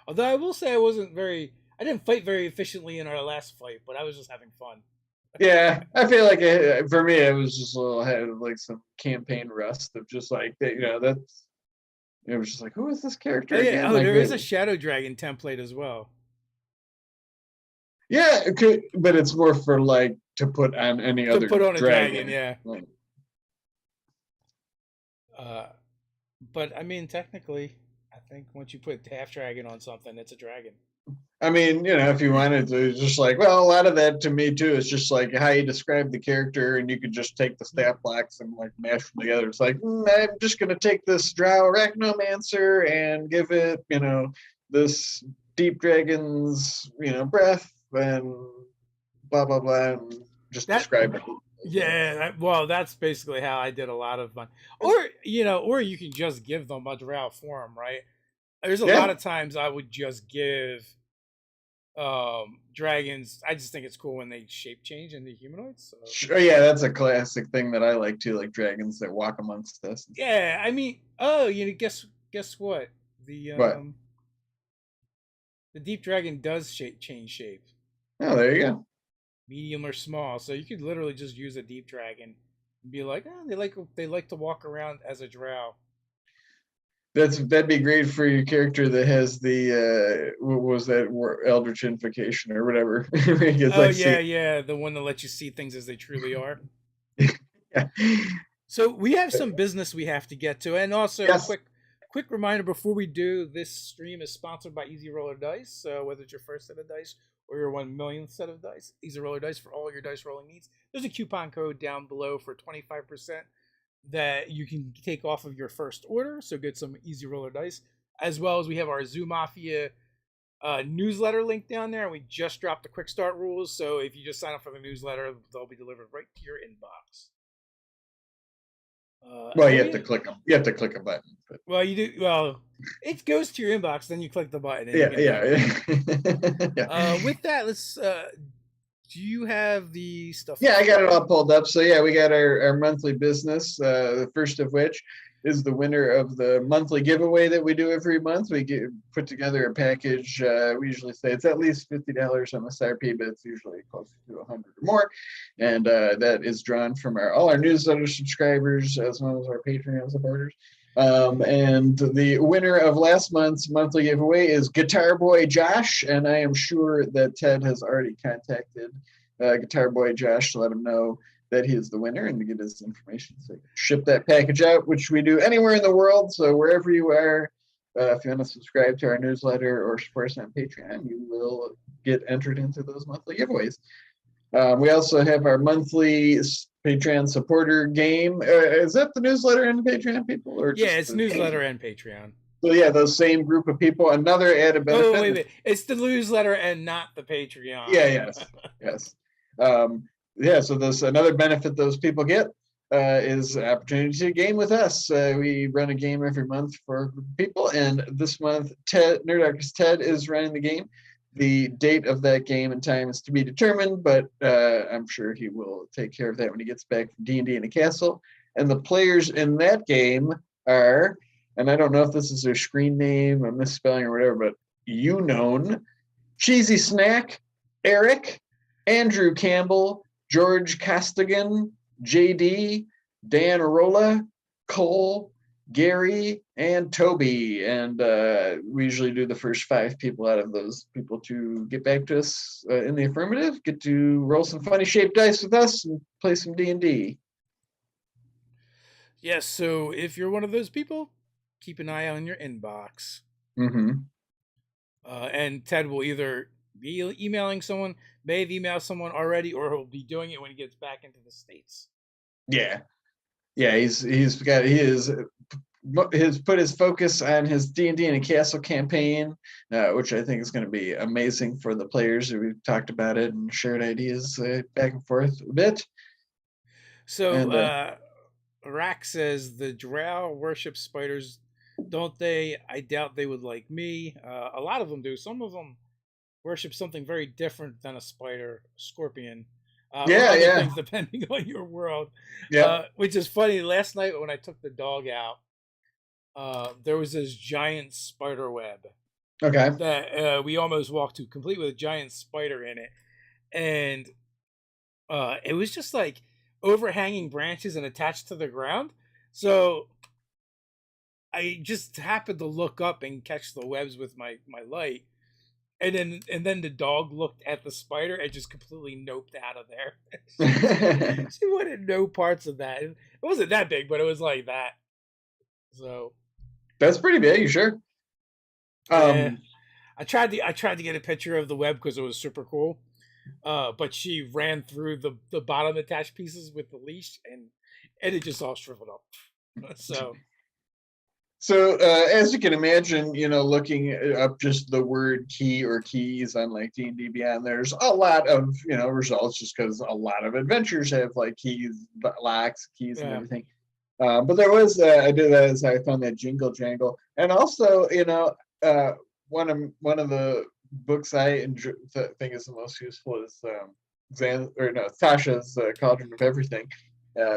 Although I will say I didn't fight very efficiently in our last fight, but I was just having fun. Yeah, I feel like for me, it was just a little had like some campaign rust of just like that's it was just like, who is this character Oh yeah, again? Like, there is a Shadow Dragon template as well. yeah, but it's more for like to put on any To other put on a dragon. yeah. Like, But I mean, technically, I think once you put half dragon on something, it's a dragon. I mean, if you wanted to, it's just like, well, a lot of that to me too is just like how you describe the character, and you could just take the stat blocks and like mash them together. It's like, I'm just gonna take this Drow Arachnomancer and give it, this Deep Dragon's, breath and blah blah blah, and just describe it. Yeah, well, that's basically how I did a lot of mine. Or you can just give them a Drow form, right? There's a lot of times I would just give dragons. I just think it's cool when they shape change into humanoids. So. Sure, yeah, that's a classic thing that I like too, like dragons that walk amongst us. Yeah, I mean, guess what? The what? The deep dragon does change shape. Oh, there you go. Medium or small, so you could literally just use a deep dragon and be like, they like to walk around as a drow. That'd be great for your character that has the what was that Eldritch Invocation or whatever. Yeah, the one that lets you see things as they truly are. Yeah. So we have some business we have to get to, and also yes. quick reminder before we do. This stream is sponsored by Easy Roller Dice. So whether it's your first set of dice or your 1 millionth set of dice, Easy Roller Dice for all your dice rolling needs. There's a coupon code down below for 25%. That you can take off of your first order, so get some Easy Roller Dice, as well as we have our Zoo Mafia newsletter link down there. We just dropped the quick start rules, so if you just sign up for the newsletter, they'll be delivered right to your inbox. Well, you have to click them. You have to click a button. But... Well, you do. Well, it goes to your inbox, then you click the button. And yeah. With that, let's. Do you have the stuff? Yeah, I got it all pulled up. So yeah, we got our monthly business. The first of which is the winner of the monthly giveaway that we do every month. We put together a package. We usually say it's at least $50 MSRP, but it's usually close to 100 or more. And that is drawn from all our newsletter subscribers as well as our Patreon supporters. And the winner of last month's monthly giveaway is Guitar Boy Josh, and I am sure that Ted has already contacted Guitar Boy Josh to let him know that he is the winner and to get his information so ship that package out, which we do anywhere in the world. So wherever you are, if you want to subscribe to our newsletter or support us on Patreon, you will get entered into those monthly giveaways. We also have our monthly Patreon supporter game. Is that the newsletter and the Patreon people, or Yeah, just it's newsletter and Patreon. So yeah, those same group of people. Another added benefit. Oh, wait. It's the newsletter and not the Patreon. Yeah, yes. Yeah, so there's another benefit those people get is opportunity to game with us. We run a game every month for people, and this month, Nerdarchy's Ted is running the game. The date of that game and time is to be determined, but I'm sure he will take care of that when he gets back from D&D in the castle. And the players in that game are, and I don't know if this is their screen name or misspelling or whatever, but Unknown, Cheesy Snack, Eric, Andrew Campbell, George Costigan, JD, Dan Arola, Cole, Gary, and Toby. And we usually do the first 5 people out of those people to get back to us in the affirmative, get to roll some funny shaped dice with us and play some D&D. Yes, so if you're one of those people, keep an eye on your inbox. Mm-hmm. And Ted will either be emailing someone, may have emailed someone already, or he'll be doing it when he gets back into the States. Yeah. He's put his focus on his D&D in a castle campaign, which I think is going to be amazing for the players. We've talked about it and shared ideas back and forth a bit. So Rack says the drow worship spiders, don't they? I doubt they would like me. A lot of them do. Some of them worship something very different than a spider, scorpion. Yeah. Things depending on your world. Yeah. Which is funny. Last night when I took the dog out, there was this giant spider web. Okay. That we almost walked to, complete with a giant spider in it, and it was just like overhanging branches and attached to the ground. So I just happened to look up and catch the webs with my light. And then the dog looked at the spider and just completely noped out of there. She wanted no parts of that. It wasn't that big, but it was like that. So that's pretty big, you sure? Yeah. I tried to get a picture of the web because it was super cool. But she ran through the bottom attached pieces with the leash and it just all shriveled up. So as you can imagine, looking up just the word key or keys on like D&D Beyond, there's a lot of results just because a lot of adventures have like keys, locks, keys, and everything. But there was I did that as I found that jingle jangle, and also one of the books I think is the most useful is Tasha's Cauldron of Everything,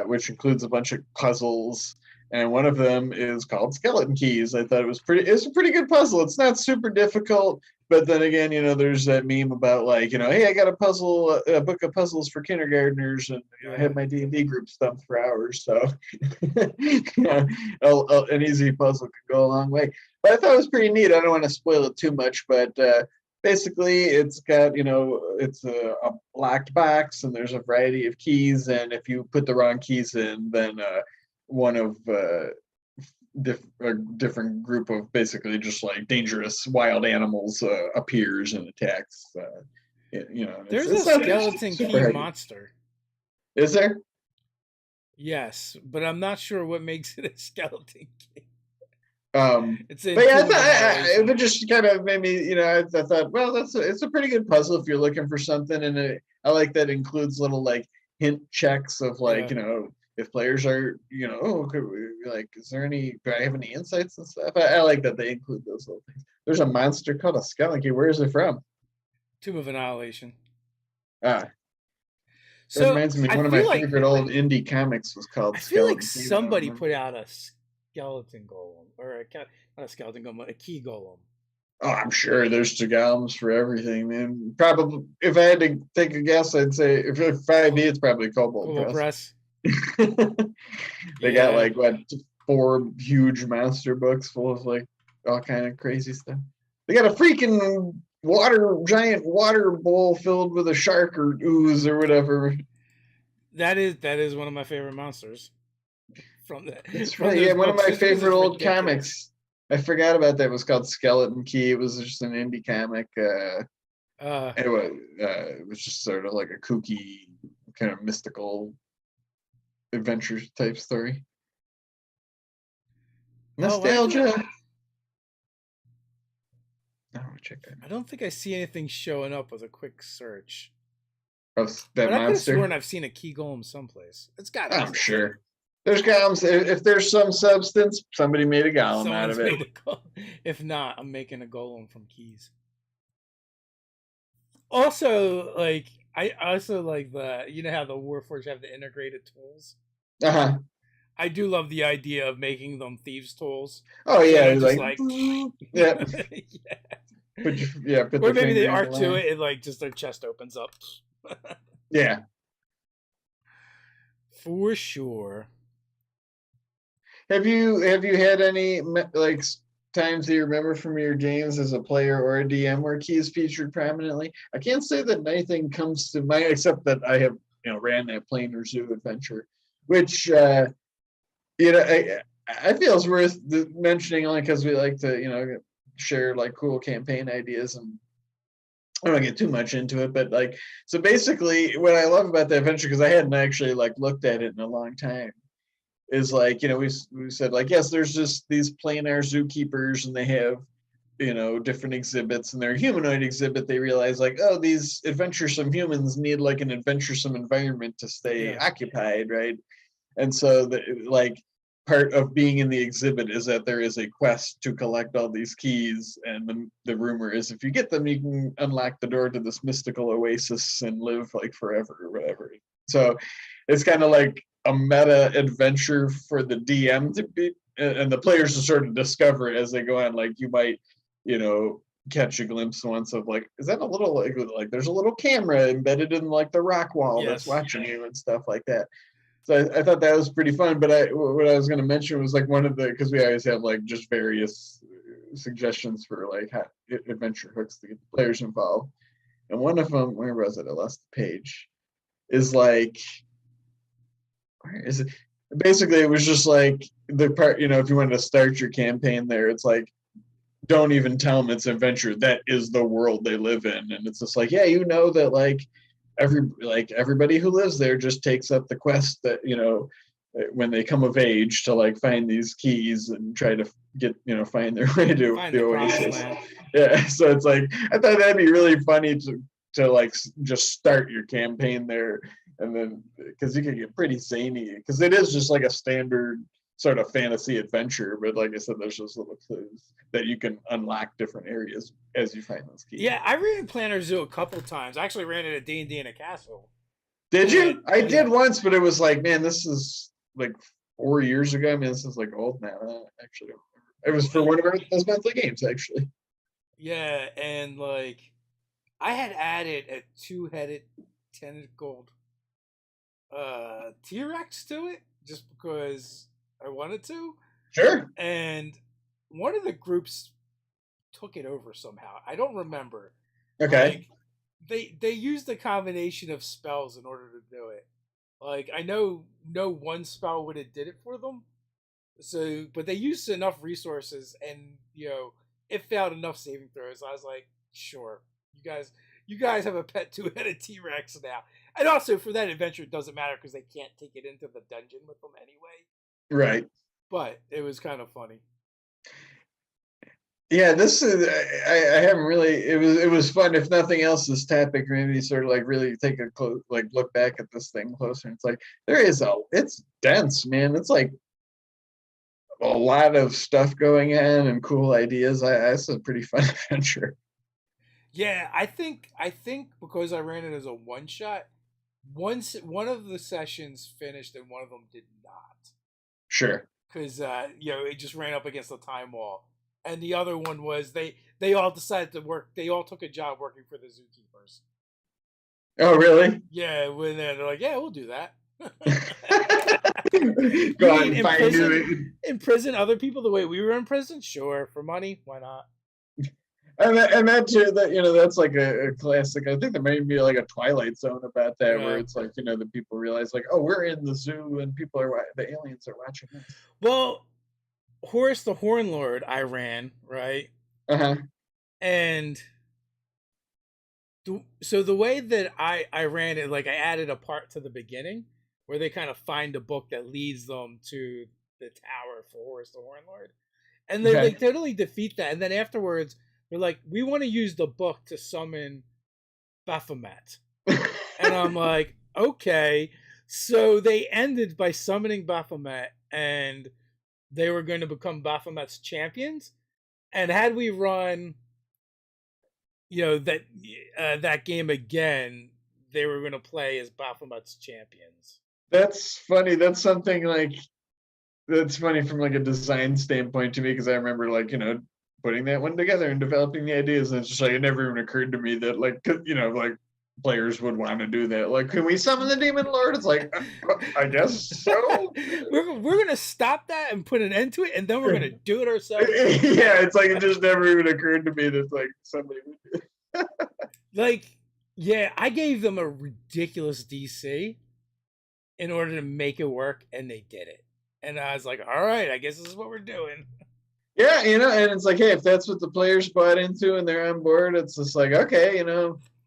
which includes a bunch of puzzles. And one of them is called Skeleton Keys. I thought it's a pretty good puzzle. It's not super difficult, but then again, there's that meme about like, hey, I got a book of puzzles for kindergartners, and I had my D&D group stumped for hours. So, an easy puzzle could go a long way. But I thought it was pretty neat. I don't want to spoil it too much, but basically, it's got it's a locked box, and there's a variety of keys, and if you put the wrong keys in, then one of a different group of basically just like dangerous wild animals appears and attacks. There's a skeleton key monster. Is there? Yes, but I'm not sure what makes it a skeleton key. But yeah, it just kind of made me, I thought, well, it's a pretty good puzzle if you're looking for something, and I like that it includes little like hint checks of like, if players are, is there do I have any insights and stuff? I like that they include those little things. There's a monster called a skeleton key. Where is it from? Tomb of Annihilation. That reminds me, one of my favorite old indie comics was called Skeleton Key. Somebody put out a skeleton golem, or not a skeleton golem, a key golem. Oh, I'm sure there's golems for everything, man. Probably, if I had to take a guess, I'd say if 5e, it's probably Kobold Press. They got like 4 huge monster books full of like all kind of crazy stuff. They got a freaking giant water bowl filled with a shark or ooze or whatever. That is one of my favorite monsters. From that, that's right. Yeah, one of my favorite old comics. I forgot about that. It was called Skeleton Key. It was just an indie comic. It was just sort of like a kooky, kind of mystical adventure type story. I do. Nostalgia. Oh, check that. I don't think I see anything showing up with a quick search. Oh, that But I could have monster. sworn I've seen a key golem someplace. It's got to be I'm somewhere. sure. There's golems. If there's some substance, somebody made a golem out Someone's of it. made a golem. If not, I'm making a golem from keys. Also, like I also like the how the Warforged have the integrated tools. Uh-huh. I do love the idea of making them thieves' tools, Oh so yeah, they're it's just like like yeah. yeah. Put Or the maybe they finger in the art to line. it and like just their chest opens up. Yeah. For sure. Have you had any like times that you remember from your games as a player or a DM where keys featured prominently? I can't say that anything comes to mind except that I have ran that Planar Zoo adventure, which I feel is worth mentioning only because we like to share like cool campaign ideas, and I don't get too much into it, but like, so basically what I love about the adventure, because I hadn't actually like looked at it in a long time, is like, we said like, yes, there's just these planar zookeepers and they have, different exhibits, and their humanoid exhibit, they realize like, oh, these adventuresome humans need like an adventuresome environment to stay Yeah. occupied, right? And so like part of being in the exhibit is that there is a quest to collect all these keys, and the rumor is if you get them you can unlock the door to this mystical oasis and live like forever or whatever. So it's kind of like a meta adventure for the DM to be, and the players to sort of discover it as they go on. Like you might catch a glimpse once of like, is that a little like there's a little camera embedded in like the rock wall that's Yes. watching you and stuff like that. So I thought that was pretty fun. But what I was going to mention was like one of the, because we always have like just various suggestions for like adventure hooks to get the players involved. And one of them, where was it? I lost the page. Is like, where is it? Basically, it was just like the part, if you wanted to start your campaign there, it's like, don't even tell them it's adventure. That is the world they live in. And it's just like, yeah, that like everybody who lives there just takes up the quest that when they come of age to like find these keys and try to get find their way to Find the the promised oasis. land. Yeah, so it's like I thought that'd be really funny to like just start your campaign there, and then because you can get pretty zany because it is just like a standard sort of fantasy adventure, but like I said, there's just little clues that you can unlock different areas as you find those keys. Yeah, I ran Planner Zoo a couple times. I actually ran it at D&D in a castle. Did And you? I yeah, did once, but it was like, man, this is like 4 years ago. I mean, this is like old now. Actually, it was for one of those monthly games, actually. yeah, and like I had added a two-headed tentacled T-Rex to it just because I wanted to. Sure. And one of the groups took it over somehow. I don't remember. Okay. Like they used a combination of spells in order to do it. Like I know no one spell would have did it for them. So but they used enough resources and it failed enough saving throws. I was like, sure, you guys have a pet two-headed T-Rex now. And also for that adventure it doesn't matter because they can't take it into the dungeon with them anyway. Right. But it was kind of funny. Yeah, this is. I haven't really. It was fun. If nothing else, this topic made me sort of like really take a like look back at this thing closer. And it's like it's dense, man. It's like a lot of stuff going on and cool ideas. It's a pretty fun adventure. Yeah, I think because I ran it as a one shot, one of the sessions finished and one of them did not Sure. because it just ran up against the time wall, and the other one was they all decided to work. They all took a job working for the zookeepers. Oh, really? Yeah, when they're like, yeah, we'll do that. You Go out mean and find imprison other people the way we were in prison? Sure, for money, why not? and that too. That that's like a classic. I think there may be like a Twilight Zone about that, where Yeah. it's like the people realize like, oh, we're in the zoo and the aliens are watching us. Well, Horace the Horn Lord, I ran right, Uh huh. and So the way that I ran it, like I added a part to the beginning where they kind of find a book that leads them to the tower for Horus the Warlord, and they Okay. like totally defeat that, and then afterwards they're like, we want to use the book to summon Baphomet, and I'm like, okay. So they ended by summoning Baphomet, and they were going to become Baphomet's champions. And had we run, that that game again, they were going to play as Baphomet's champions. That's funny. That's something like that's funny from like a design standpoint to me because I remember like putting that one together and developing the ideas, and it's just like it never even occurred to me that like like players would want to do that. Like, can we summon the demon lord? It's like I guess so. We're gonna stop that and put an end to it, and then we're gonna do it ourselves. Yeah, it's like it just never even occurred to me that like somebody would do it. Like, yeah, I gave them a ridiculous DC in order to make it work, and they did it. And I was like, all right, I guess this is what we're doing. Yeah, and it's like, hey, if that's what the players bought into and they're on board, it's just like, okay,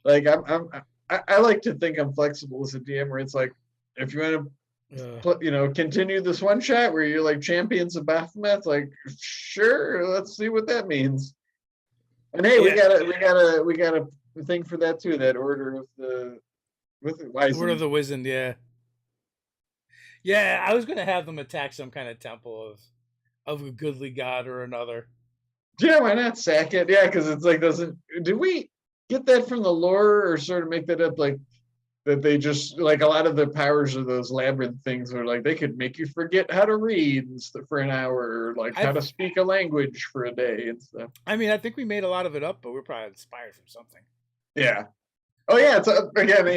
like I like to think I'm flexible as a DM, where it's like, if you want to, continue this one shot where you're like champions of Baphomet, like, sure, let's see what that means. And hey, we got a thing for that too, that order of the Order of Wizened. the Wizened, yeah. Yeah, I was gonna have them attack some kind of temple of a goodly god or another. Yeah, why not sack it? Yeah, because it's like, did we get that from the lore or sort of make that up, like that they just like a lot of the powers of those labyrinth things are like they could make you forget how to read for an hour, or like how to speak a language for a day and stuff. I mean, I think we made a lot of it up, but we're probably inspired from something. Yeah. Oh yeah, it's again,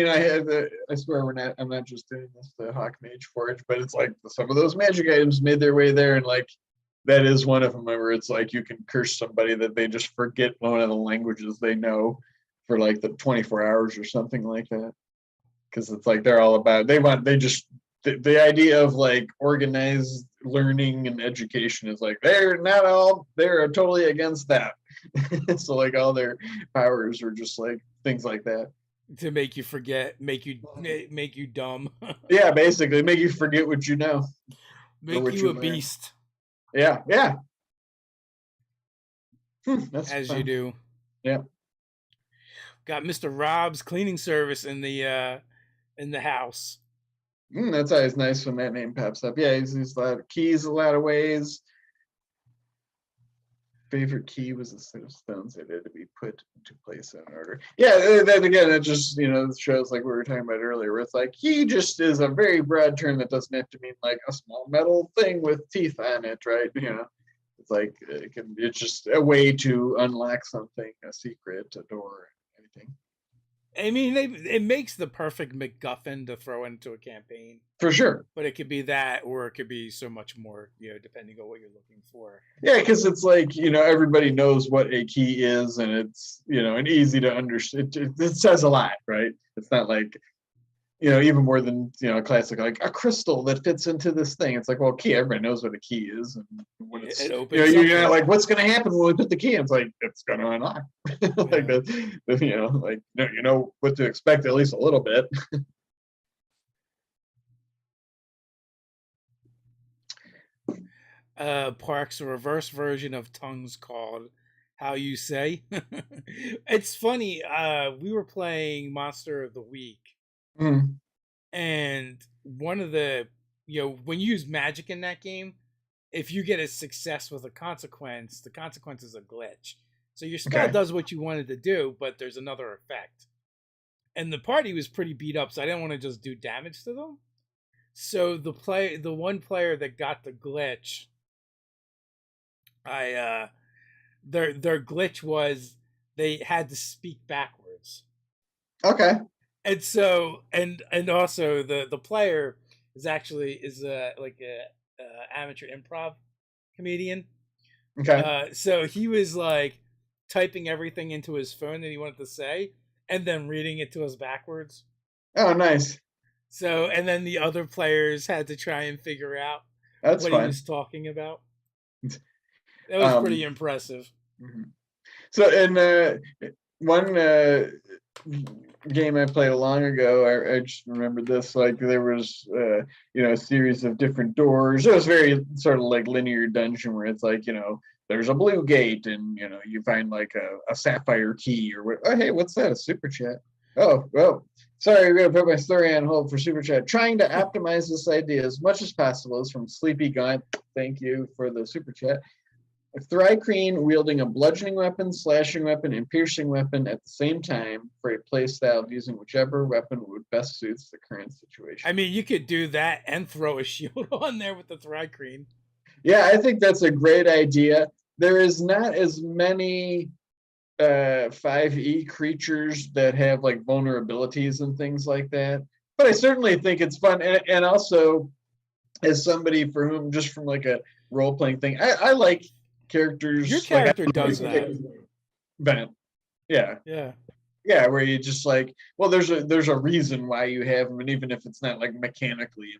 I swear I'm not just doing this to Hawk Mage Forge, but it's like some of those magic items made their way there, and like that is one of them where it's like you can curse somebody that they just forget one of the languages they know for like the 24 hours or something like that. Because it's like they're all about the idea of like organized learning and education is like they're totally against that. So like all their powers are just like things like that To make you forget, make you dumb. Yeah, basically make you forget what you know or Make what you you a learn. beast. Yeah. That's as fun. you do. Yeah. Got Mr. Rob's cleaning service in the house. That's always nice when that name pops up. Yeah, he's used a lot of keys a lot of ways. Favorite key was the set of stones that had to be put into place in order. Yeah, that again, it just shows like we were talking about earlier, where it's like key just is a very broad term that doesn't have to mean like a small metal thing with teeth on it, right? It's like it's just a way to unlock something, a secret, a door, anything. I mean, it makes the perfect MacGuffin to throw into a campaign. For sure. But it could be that, or it could be so much more, depending on what you're looking for. Yeah, because it's like, everybody knows what a key is, and it's, and easy to understand. It says a lot, right? It's not like, even more than, a classic, like a crystal that fits into this thing. It's like, well, key, everybody knows what a key is. And when it's, it opens you're not like, what's going to happen when we put the key in? It's like, it's going to unlock. Like that, like, you know what to expect at least a little bit. Park's reverse version of tongues called How You Say. It's funny. We were playing Monster of the Week. And one of the, when you use magic in that game, if you get a success with a consequence, the consequence is a glitch. So your spell does what you wanted to do, but there's another effect. And the party was pretty beat up, so I didn't want to just do damage to them. So the one player that got the glitch, their glitch was they had to speak backwards. Okay. And so and also the player is like a amateur improv comedian. Okay. So he was like typing everything into his phone that he wanted to say and then reading it to us backwards. Oh, nice. So and then the other players had to try and figure out what he was talking about. That was pretty impressive. So, and one game I played long ago, I just remembered this. Like there was, a series of different doors. It was very sort of like linear dungeon where it's like, there's a blue gate, and you find like a sapphire key or what. Oh, hey, what's that? A super chat. Oh, well, sorry, we're gonna put my story on hold for super chat. Trying to optimize this idea as much as possible is from Sleepy Gaunt. Thank you for the super chat. A Thrycreen wielding a bludgeoning weapon, slashing weapon, and piercing weapon at the same time for a playstyle of using whichever weapon would best suits the current situation. I mean, you could do that and throw a shield on there with the Thrycreen. Yeah, I think that's a great idea. There is not as many 5e creatures that have like vulnerabilities and things like that, but I certainly think it's fun. And also, as somebody for whom, just from like a role playing thing, I like Your characters like I character don't does know, that. Vent. Yeah, Yeah. yeah, where you just like, well, there's a reason why you have them, and even if it's not like mechanically,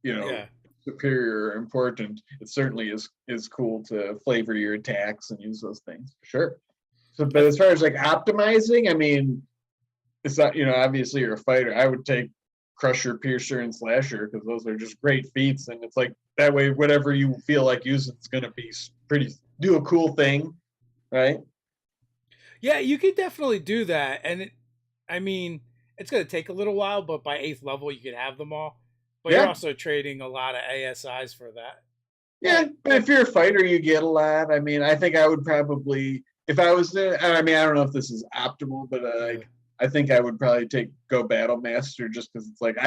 you know, Yeah. superior or important, it certainly is cool to flavor your attacks and use those things. Sure. So, but That's, as far as like optimizing, I mean, it's not, obviously you're a fighter. I would take Crusher, Piercer, and Slasher because those are just great feats, and it's like that way, whatever you feel like using is going to be pretty do a cool thing, right? yeah, you could definitely do that. And I mean, it's going to take a little while, but by 8th level, you could have them all. But you're Yeah, also trading a lot of ASIs for that. yeah. But But if you're a fighter, you get a lot. I mean, I think I would probably, if I was there, I mean, I don't know if this is optimal, but yeah. like, I think I would probably go Battle Master just because it's like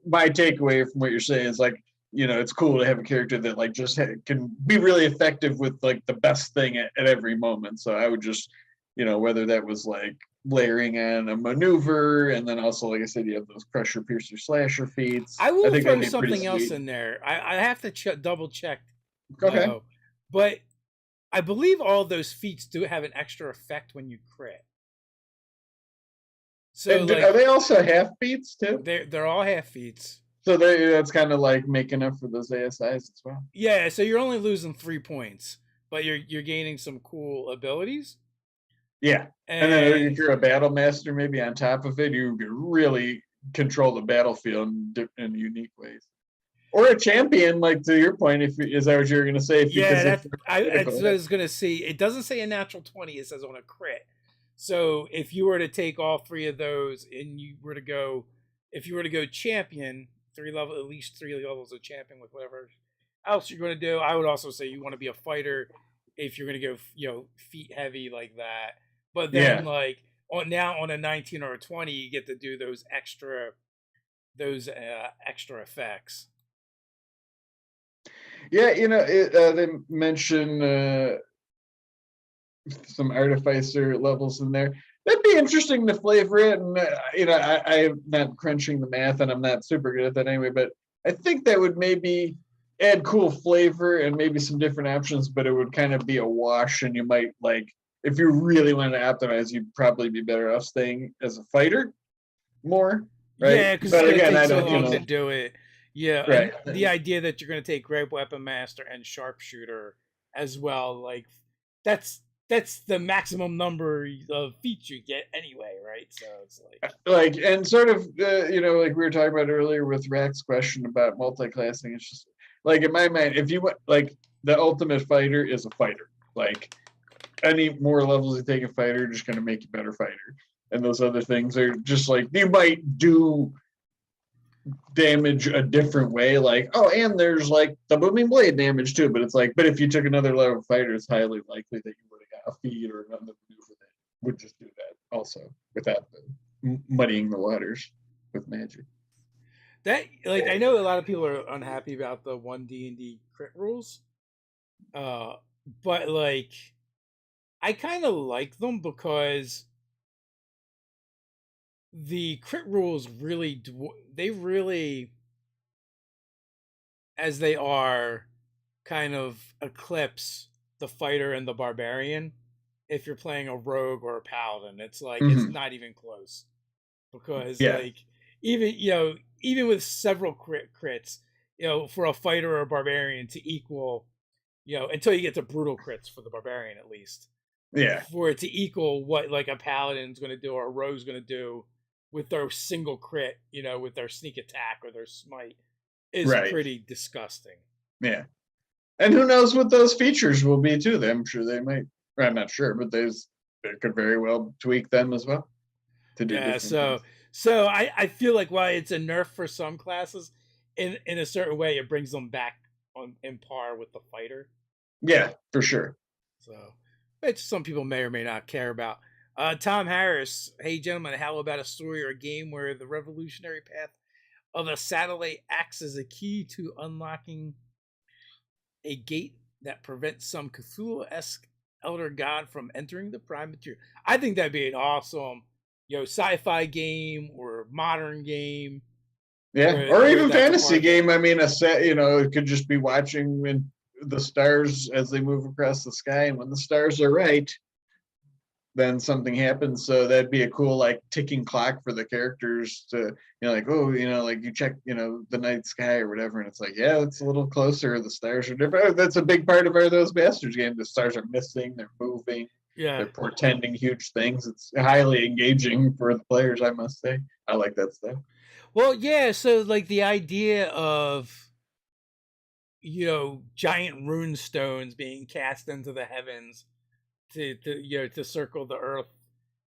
my takeaway from what you're saying is like, it's cool to have a character that like just can be really effective with like the best thing at every moment. So I would just, whether that was like layering on a maneuver, and then also, like I said, you have those Crusher, Piercer, Slasher feats. I I will think throw that'd be pretty something else sweet. in there. I have to double check Okay. though. But I believe all those feats do have an extra effect when you crit. So And are like they also half beats too? they're all half feats. So that's kind of like making up for those ASIs as well. Yeah, so you're only losing 3 points, but you're gaining some cool abilities. Yeah. And then if And you're a battle master, maybe on top of it, you can really control the battlefield in unique ways. Or a champion, like to your point, if is that what you're going to say? yeah, Because if that's you're that's critical, what I was gonna see. It doesn't say a natural 20, it says on a crit. So if you were to take all three of those and you were to go if you were to go champion, at least 3 levels of champion with whatever else you're gonna do, I would also say you want to be a fighter if you're gonna go, feet heavy like that. But then yeah, on a 19 or a 20, you get to do those extra effects. yeah, they mention some artificer levels in there. That'd be interesting to flavor it, and I'm not crunching the math, and I'm not super good at that anyway. But I think that would maybe add cool flavor and maybe some different options, but it would kind of be a wash, and you might like if you really wanted to optimize, you'd probably be better off staying as a fighter more, right? Yeah, because it's But gonna again, take I so don't, long to do it. Yeah, and right? the idea that you're gonna take Great Weapon Master and Sharpshooter as well, like that's the maximum number of feats you get anyway, right? So it's Like, and sort of, like we were talking about earlier with Rack's question about multiclassing. It's just like in my mind, if you want, like, the ultimate fighter is a fighter. Like, any more levels you take a fighter, just going to make you a better fighter. And those other things are just like you might do damage a different way. Like, oh, and there's like the booming blade damage too. But it's like, but if you took another level fighter, it's highly likely that you would have got a feed or another maneuver that would just do that also without muddying the waters with magic. that I know a lot of people are unhappy about the 1D&D crit rules. Uh but I kind of like them because the crit rules they really, as they are, kind of eclipse the fighter and the barbarian. If you're playing a rogue or a paladin, it's Mm-hmm. not even close, because Yeah. even with several crits, for a fighter or a barbarian to equal, until you get to brutal crits for the barbarian at least. Yeah. for it to equal what like a paladin's going to do or a rogue's going to do with their single crit, with their sneak attack or their smite is Right. pretty disgusting. Yeah. And who knows what those features will be too? I'm sure they might. I'm not sure, but they could very well tweak them as well to do Yeah, different so things. I feel like while it's a nerf for some classes, in a certain way it brings them back on in par with the fighter. Yeah, for sure. So, which some people may or may not care about. Tom Harris, hey gentlemen, how about a story or a game where the revolutionary path of a satellite acts as a key to unlocking a gate that prevents some Cthulhu-esque elder god from entering the prime material? I think that'd be an awesome, sci-fi game or modern game Yeah, where or even that's a fantasy part of it. game. I mean, a set. It could just be watching when the stars as they move across the sky, and when the stars are right, then something happens. So that'd be a cool like ticking clock for the characters to, like, oh, like you check, the night sky or whatever, and it's like, yeah, it's a little closer. The stars are different. Oh, that's a big part of those Bastards game. The stars are missing. They're moving. Yeah. They're portending huge things. It's highly engaging for the players, I must say. I like that stuff. Well, yeah. So like the idea of giant rune stones being cast into the heavens to circle the earth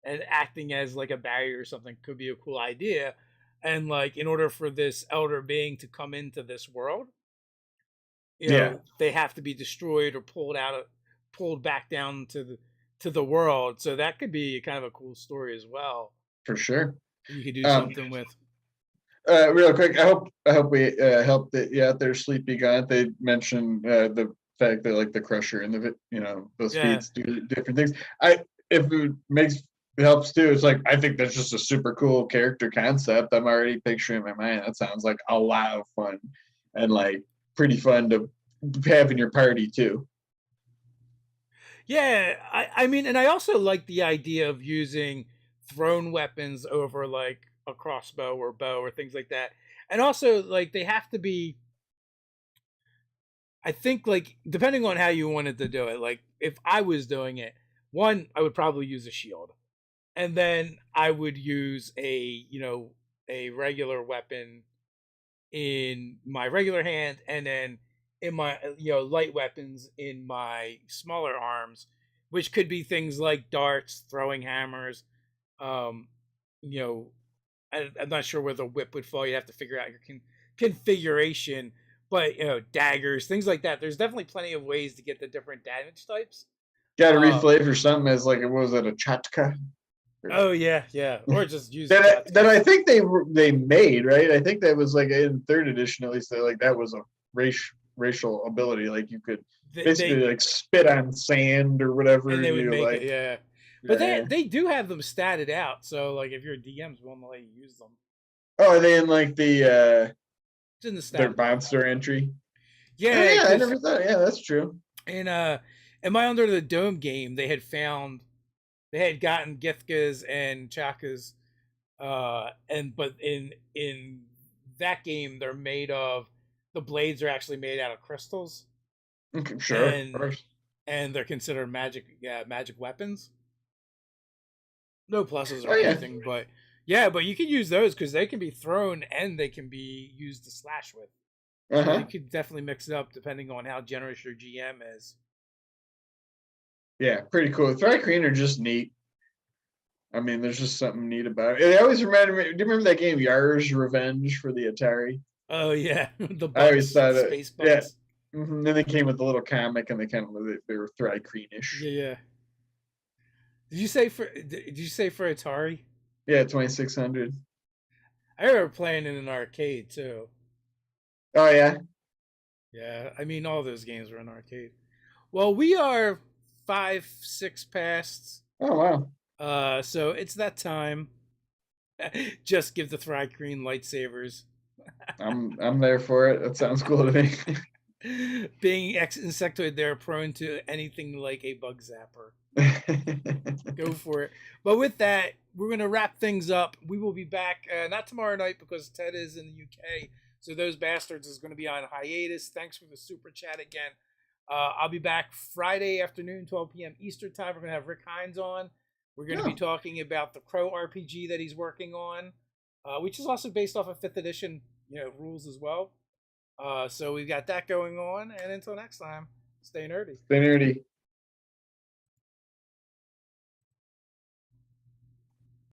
and acting as like a barrier or something could be a cool idea. And like in order for this elder being to come into this world, Yeah, they have to be destroyed or pulled back down to the world. So that could be kind of a cool story as well. for sure. You could do Um, something with. Real quick, I hope we helped it. Yeah, their sleepy guy. They mentioned the fact that like the crusher and those Yeah. feats do different things. If it helps too, it's like I think that's just a super cool character concept. I'm already picturing in my mind. That sounds like a lot of fun and like pretty fun to have in your party too. Yeah, I mean, and I also like the idea of using thrown weapons over like a crossbow or bow or things like that. And also, like, they have to be, I think, like, depending on how you wanted to do it, like, if I was doing it, one, I would probably use a shield. And then I would use a regular weapon in my regular hand, and then in my light weapons in my smaller arms, which could be things like darts, throwing hammers. um you know I'm not sure where the whip would fall. You have to figure out your configuration, but daggers, things like that. There's definitely plenty of ways to get the different damage types. Got to uh reflavor something as like, what was it, a chatka? oh yeah, yeah, or just use That I chutkas. think they made, right. I think that was like in third edition, at least. Like that was a racial ability. Like you could basically They like spit on sand or whatever, and they and would you make it, like, yeah. But they yeah. they do have them statted out, so like if your DMs won't let you use them, Oh, are they in like it's in the their stat block. monster entry? Oh Yeah, yeah, I because never thought. Yeah, that's true. in my Under the Dome game, they had gotten Githkas and Chakas, and but in that game they're made of, the blades are actually made out of crystals, Okay, sure, of and course. they're considered magic weapons. No pluses or Oh yeah. anything, but yeah, but you can use those because they can be thrown and they can be used to slash with. Uh So huh. you could definitely mix it up depending on how generous your GM is. Yeah, pretty cool. Thrycreen are just neat. I mean, there's just something neat about it. It always reminded me. Do you remember that game Yar's Revenge for the Atari? Oh yeah, the I always bugs, thought it. space Yeah. bugs. Then they came with a little comic, and they were Thrycreenish. Yeah, yeah. Did you say for Atari? Yeah, 2600. I remember playing in an arcade too. Oh yeah. Yeah, I mean all those games were in arcade. Well, we are 5, 6 past. Oh wow. So it's that time. Just give the Thrycreen lightsabers. I'm there for it. That sounds cool to me. Being insectoid, they're prone to anything like a bug zapper. Go for it. But with that, we're going to wrap things up. We will be back, not tomorrow night because Ted is in the UK. So those bastards is going to be on hiatus. Thanks for the super chat again. I'll be back Friday afternoon, 12 p.m. Eastern time. We're gonna have Rick Hines on. We're gonna be Oh, talking about the Crow RPG that he's working on, which is also based off of fifth edition, rules as well. So we've got that going on. And until next time, stay nerdy. stay nerdy.